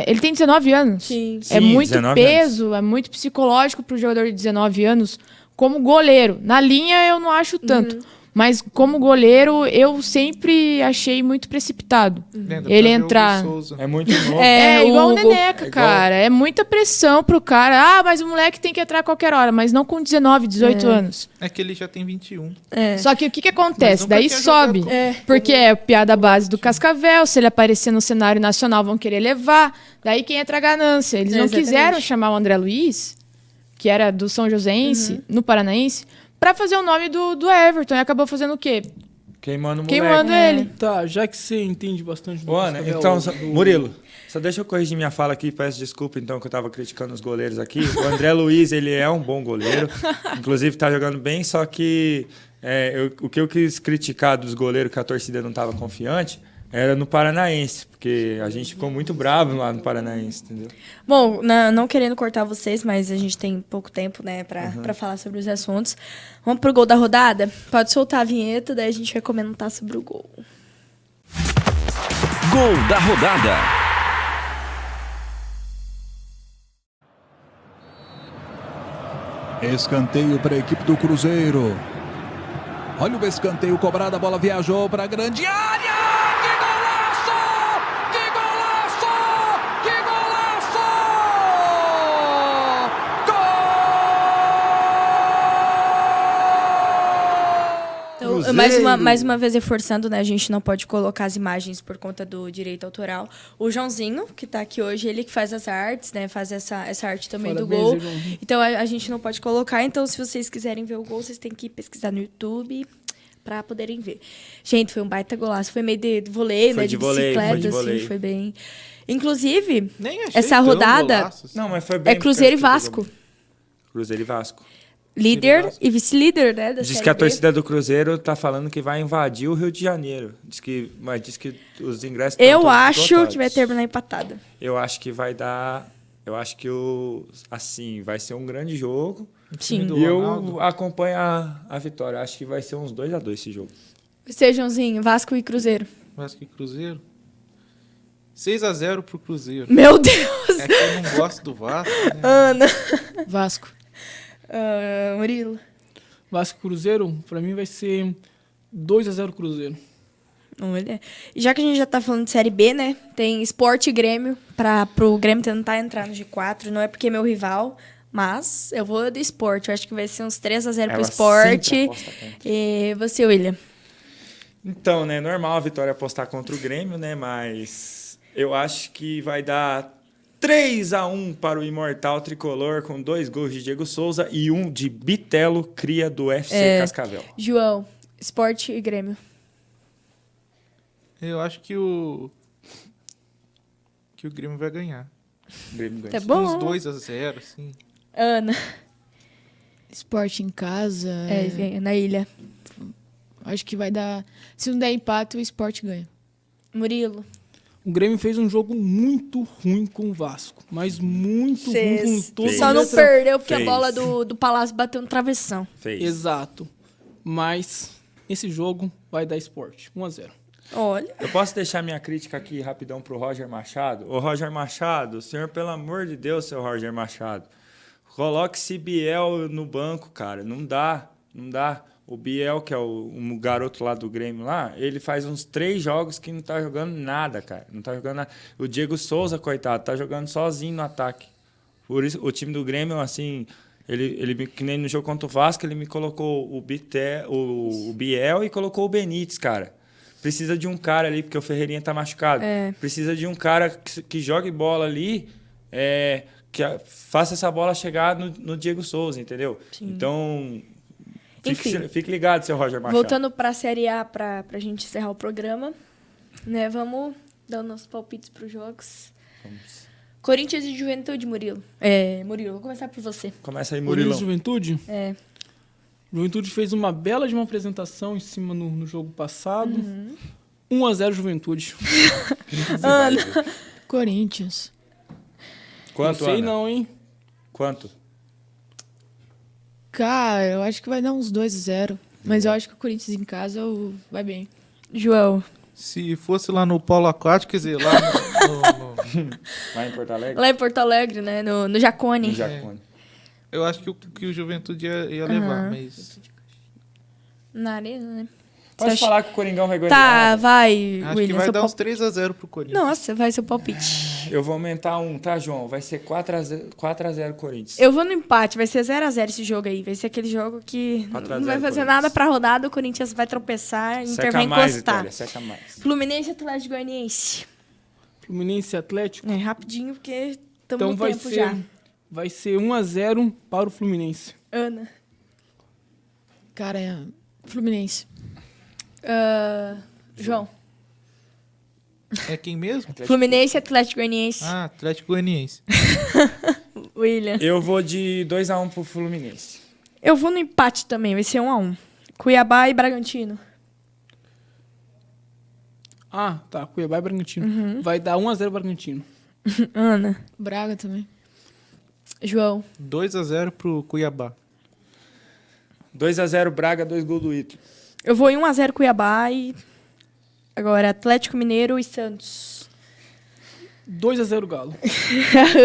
Ele tem 19 anos. Sim. É Sim, muito 19 peso, é muito psicológico pro jogador de 19 anos como goleiro. Na linha eu não acho tanto. Mas como goleiro, eu sempre achei muito precipitado. Ele entrar. É muito novo. É igual o Hugo. Neneca, cara. É muita pressão pro cara. Ah, mas o moleque tem que entrar a qualquer hora. Mas não com 19, 18 anos. É que ele já tem 21. Só que o que Mas acontece? nunca Daí tinha sobe. jogado Porque é piada base do Cascavel. Se ele aparecer no cenário nacional, vão querer levar. Daí quem entra a ganância. Eles não Exatamente. quiseram chamar o André Luiz, que era do São Joséense, no Paranaense, pra fazer o nome do Everton. E acabou fazendo o quê? Queimando o moleque. Queimando ele. Tá, já que você entende bastante do Ô, Ana, Cascavel, então, do- Murilo, só deixa eu corrigir minha fala aqui, peço desculpa, então, que eu tava criticando os goleiros aqui. O André Luiz, ele é um bom goleiro, inclusive tá jogando bem, só que o que eu quis criticar dos goleiros que a torcida não tava confiante era no Paranaense, porque a gente ficou muito bravo lá no Paranaense, entendeu? Bom, não querendo cortar vocês, mas a gente tem pouco tempo, né, pra falar sobre os assuntos. Vamos pro gol da rodada? Pode soltar a vinheta, daí a gente vai comentar sobre o gol. Gol da rodada. Escanteio para a equipe do Cruzeiro. Olha o escanteio cobrado, a bola viajou para a grande área. Que golaço! Que golaço! Que golaço! Então, Cruzeiro. mais uma vez reforçando, né? A gente não pode colocar as imagens por conta do direito autoral. O Joãozinho, que tá aqui hoje, ele que faz as artes, né? Faz essa arte também Parabéns, do gol. Joãozinho. Então a gente não pode colocar. Então, se vocês quiserem ver o gol, vocês têm que pesquisar no YouTube pra poderem ver. Gente, foi um baita golaço. Foi meio de voleio, Foi né? de De voleio, bicicleta, foi de assim. voleio. Foi bem... Inclusive, Nem achei essa tão rodada golaço, assim. Não, mas foi bem... é Cruzeiro e porque- Vasco. Cruzeiro e Vasco. Líder e vice-líder, né? Da Diz Série que a B. torcida do Cruzeiro tá falando que vai invadir o Rio de Janeiro. Diz que os ingressos estão Eu todos acho esgotados. que vai terminar empatada. Eu acho que vai dar... Eu acho que assim, vai ser um grande jogo. Sim. do E eu Ronaldo. acompanho a vitória. Acho que vai ser uns 2-2 esse jogo. Você, Joãozinho, Vasco e Cruzeiro. Vasco e Cruzeiro. 6-0 pro Cruzeiro. Meu Deus! É que eu não gosto do Vasco, né? Ana. Vasco. Murilo. Vasco e Cruzeiro, pra mim vai ser 2-0 Cruzeiro. Olha. E já que a gente já tá falando de Série B, né? Tem Sport e Grêmio. Pro Grêmio tentar entrar no G4. Não é porque é meu rival, mas eu vou do Sport. Eu acho que vai ser uns 3-0 pro Ela Sport. sempre aposta contra. E você, William? Então, né, normal a vitória apostar contra o Grêmio, né, mas eu acho que vai dar 3-1 para o Imortal Tricolor, com 2 gols de Diego Souza e 1 de Bitelo, cria do FC Cascavel. João, Sport e Grêmio. Eu acho que o Grêmio vai ganhar. O Grêmio ganha. Tá bom? Uns 2-0, assim. Ana. Esporte em casa. Na ilha. Acho que vai dar... Se não der empate, o Sport ganha. Murilo. O Grêmio fez um jogo muito ruim com o Vasco. Mas muito ruim com todo Só não letra- perdeu porque Fez. a bola do Palácio bateu no travessão. Fez. Exato. Mas esse jogo vai dar Sport. 1-0. Olha. Eu posso deixar minha crítica aqui rapidão pro Roger Machado? Ô, Roger Machado, senhor, pelo amor de Deus, seu Roger Machado, coloque esse Biel no banco, cara. Não dá. O Biel, que é um garoto lá do Grêmio lá, ele faz uns 3 jogos que não tá jogando nada, cara. Não tá jogando nada. O Diego Souza, coitado, tá jogando sozinho no ataque. Por isso, o time do Grêmio, assim, ele que nem no jogo contra o Vasco, ele me colocou o Biel e colocou o Benítez, cara. Precisa de um cara ali, porque o Ferreirinha tá machucado. Precisa de um cara que jogue bola ali, faça essa bola chegar no Diego Souza, entendeu? Sim. Então, Enfim. fique ligado, seu Roger Machado. Voltando pra Série A, pra gente encerrar o programa, né? Vamos dar os nossos palpites pros jogos. Corinthians e Juventude, Murilo. Murilo, vou começar por você. Começa aí, Murilo Murilão. Juventude? É. Juventude fez uma bela de uma apresentação em cima no jogo passado. 1-0 Juventude. Corinthians. Quanto, Não sei Ana? não, hein? Quanto? Cara, eu acho que vai dar uns 2-0. Mas eu acho que o Corinthians em casa vai bem. João. Se fosse lá no Polo Aquático, quer dizer, lá Lá em Porto Alegre? Lá em Porto Alegre, né? No Jacone. No Jacone. eu acho que o Juventude ia levar, mas Na arena, né? Pode Você acha- falar que o Coringão vai Tá, golear. vai, acho que William. vai seu dar uns palpite. 3-0 pro Corinthians. Nossa, vai seu palpite. Eu vou aumentar tá, João? Vai ser 4x0 Corinthians. Eu vou no empate, vai ser 0-0 esse jogo aí. Vai ser aquele jogo que 4 a não 0 vai fazer Corinthians. nada pra rodada, o Corinthians vai tropeçar, Inter Seca vai mais, encostar. Vitória, seca mais. Fluminense e Atlético Goianiense. Fluminense e Atlético. É, rapidinho, porque estamos Então no tempo já. vai ser 1-0 para o Fluminense. Ana. Cara, é Fluminense. João. É quem mesmo? Fluminense e Atlético Goianiense. Ah, Atlético Goianiense. William. Eu vou de 2x1 pro Fluminense. Eu vou no empate também, vai ser 1-1. Cuiabá e Bragantino. Ah, tá. Cuiabá e Bragantino. Vai dar 1-0 Bragantino. Ana. Braga também. João. 2-0 pro Cuiabá. 2x0 Braga, 2 gols do Ito. Eu vou em 1-0 Cuiabá e... Agora, Atlético Mineiro e Santos. 2-0 Galo.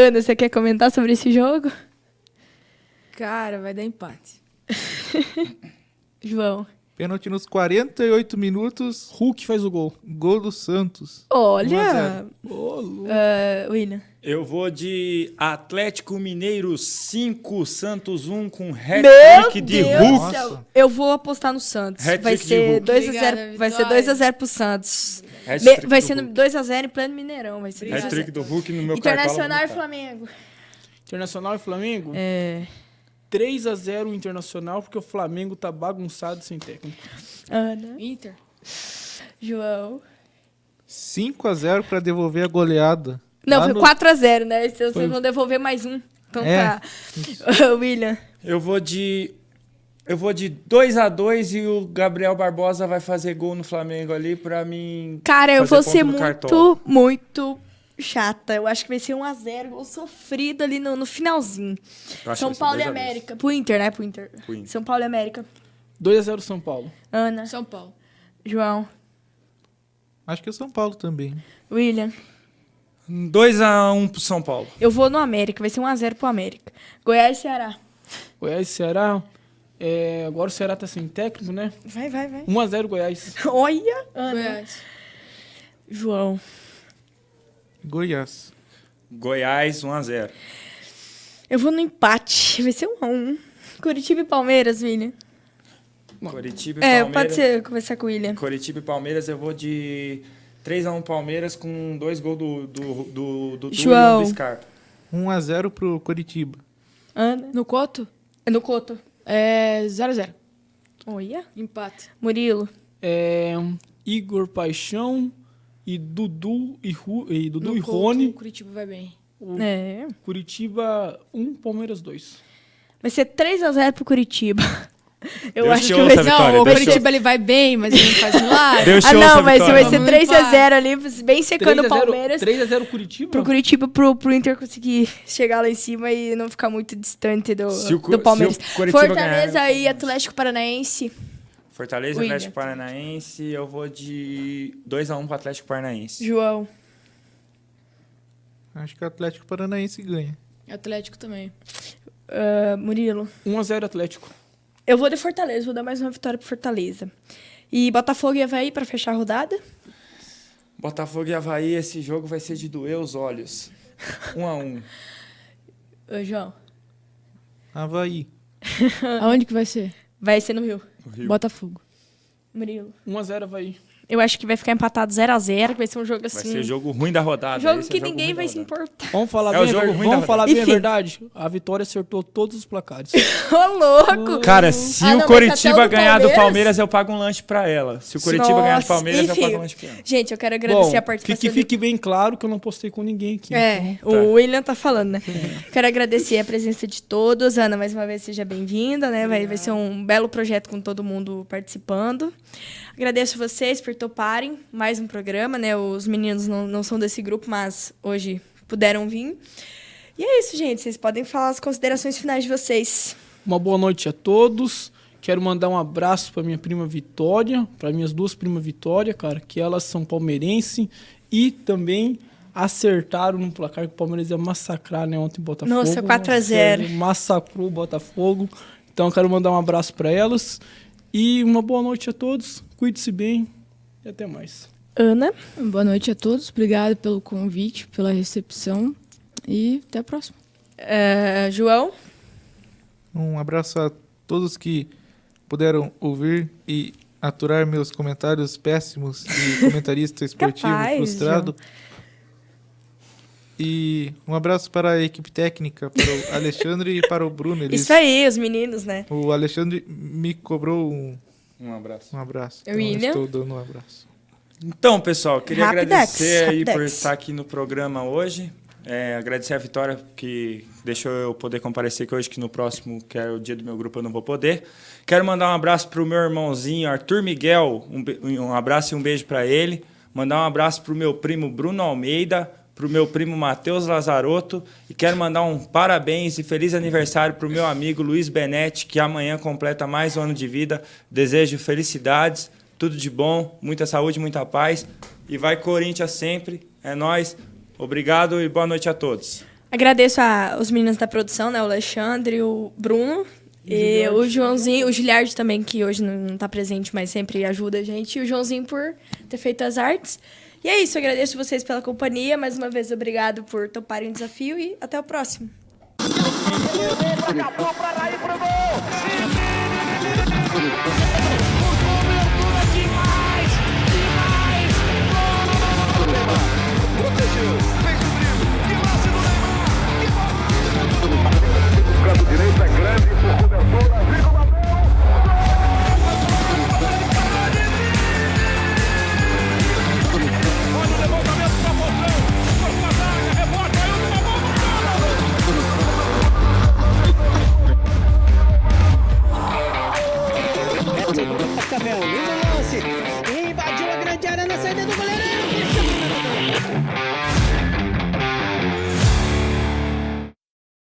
Ana, você quer comentar sobre esse jogo? Cara, vai dar empate. João. Pênalti nos 48 minutos, Hulk faz o gol. gol do Santos. 1 a Olha. 0. William. Eu vou de Atlético Mineiro 5, Santos 1 com Meu hat-trick de Deus Hulk. do céu. Eu vou apostar no Santos. Hat-trick Vai de ser Hulk. 2-0. Obrigada, Vai ser Vitória. 2-0 pro Santos. Hat-trick Vai do ser Hulk. 2-0 em pleno Mineirão. Vai ser Hat-trick do Hulk no meu Internacional e Cartola. Flamengo. Internacional e Flamengo? É. 3-0 Internacional, porque o Flamengo tá bagunçado sem técnico. Ana. Inter. João. 5-0 pra devolver a goleada. Não, Lá foi no- 4-0, né? Vocês vão devolver mais um. Então É. tá. William. Eu vou de 2x2 e o Gabriel Barbosa vai fazer gol no Flamengo ali pra mim. Cara, eu vou fazer ser ponto no Cartola. muito chata. Eu acho que vai ser 1-0, gol sofrido ali no finalzinho. Eu acho São que vai ser Paulo e 2 a 2. América. Pro Inter, né? Pro Inter. Pro Inter. São Paulo e América. 2-0 São Paulo. Ana. São Paulo. João. Acho que é São Paulo também. William. 2x1 pro São Paulo. Eu vou no América. Vai ser 1-0 pro América. Goiás e Ceará. Goiás e Ceará. Agora o Ceará tá sem técnico, né? Vai. 1-0 Goiás. Olha, Ana. Goiás. João. Goiás. Goiás 1x0. Eu vou no empate. Vai ser 1-1. Curitiba e Palmeiras, William. Coritiba e Palmeiras. Pode ser começar com o William. Coritiba e Palmeiras eu vou de 3x1 Palmeiras com 2 gols do Dudu e João. um do Scarpa. 1-0 pro Coritiba. Ana. No Coto? É no Couto. É 0-0. Olha. Empate. Murilo. Igor Paixão e Dudu e No Couto, Rony. o Curitiba vai bem. Curitiba 1, Palmeiras 2. Vai ser 3-0 pro Curitiba. Eu Deus acho te que ouça, vai ser... Vitória. Não, o Deus te Curitiba ele vai bem, mas ele não faz milagre. Deus te Ah, ouça, não, mas Vitória. vai ser Vamos 3x0 ali, bem secando o Palmeiras. 3x0 Curitiba? Pro Curitiba, pro Inter conseguir chegar lá em cima e não ficar muito distante do Palmeiras. se o Curitiba Fortaleza ganhar- e Atlético Paranaense. Fortaleza, William. Atlético Paranaense, eu vou de 2x1 pro Atlético Paranaense. João. Acho que o Atlético Paranaense ganha. Atlético também. Murilo. 1x0 Atlético. Eu vou de Fortaleza, vou dar mais uma vitória pro Fortaleza. E Botafogo e Avaí pra fechar a rodada. Botafogo e Avaí, esse jogo vai ser de doer os olhos. 1x1. Ô, João. Havaí. Aonde que vai ser? Vai ser no Rio. Botafogo. Murilo. 1x0 Avaí. Eu acho que vai ficar empatado 0x0, que vai ser um jogo assim... Vai ser jogo ruim da rodada. jogo esse é que o jogo ninguém ruim da vai se rodada. importar. Vamos falar É bem, o jogo ruim da vamos falar bem a Enfim. verdade. A Vitória acertou todos os placares. Ô, louco! Cara, se Ah, não, o mas Coritiba até o do ganhar do Palmeiras- Palmeiras, eu pago um lanche pra ela. Se o Coritiba ganhar do Palmeiras, eu enfim. pago um lanche pra ela. Gente, eu quero agradecer a participação. que fique bem claro que eu não postei com ninguém aqui. então. O William tá falando, né? Quero agradecer a presença de todos. Ana, mais uma vez, seja bem-vinda, né? Vai ser um belo projeto com todo mundo participando. Agradeço vocês por toparem mais um programa, né? Os meninos não são desse grupo, mas hoje puderam vir. E é isso, gente. Vocês podem falar as considerações finais de vocês. Uma boa noite a todos. Quero mandar um abraço para minha prima Vitória, para minhas duas primas Vitória, cara, que elas são palmeirense e também acertaram no placar que o Palmeiras ia massacrar, né, ontem em Botafogo. Nossa, 4x0. Nossa, massacrou o Botafogo. Então eu quero mandar um abraço para elas e uma boa noite a todos. Cuide-se bem e até mais. Ana. Boa noite a todos. Obrigado pelo convite, pela recepção. E até a próxima. João. Um abraço a todos que puderam ouvir e aturar meus comentários péssimos de comentarista esportivo Capaz, frustrado. E um abraço para a equipe técnica, para o Alexandre e para o Bruno. Isso aí, os meninos, né? O Alexandre me cobrou um abraço. abraço. William? Estou dando um abraço. Então, pessoal, queria Rapidex, agradecer aí por Rapidex. estar aqui no programa hoje. Agradecer a Vitória que deixou eu poder comparecer aqui hoje, que no próximo, que é o dia do meu grupo, eu não vou poder. Quero mandar um abraço para o meu irmãozinho Arthur Miguel, um abraço e um beijo para ele. Mandar um abraço para o meu primo Bruno Almeida, para o meu primo Matheus Lazarotto, e quero mandar um parabéns e feliz aniversário para o meu amigo Luiz Benetti, que amanhã completa mais um ano de vida. Desejo felicidades, tudo de bom, muita saúde, muita paz, e vai Corinthians sempre, é nóis. Obrigado e boa noite a todos. Agradeço aos meninos da produção, né? O Alexandre, o Bruno e o Joãozinho, o Giliardi também, que hoje não está presente, mas sempre ajuda a gente. E o Joãozinho por ter feito as artes. E é isso, agradeço vocês pela companhia. Mais uma vez, obrigado por toparem o desafio e até o próximo. Acabou pra ir pro gol! Protegeu, fez o drible, que lance do Neymar! Canto direito é grande, por cobertura, Zico bateu! Olha o levantamento pra Pontão, foi pra zaga, rebote, caiu numa bola, Cascavel, lindo lance. Invadiu a grande área na saída do goleiro.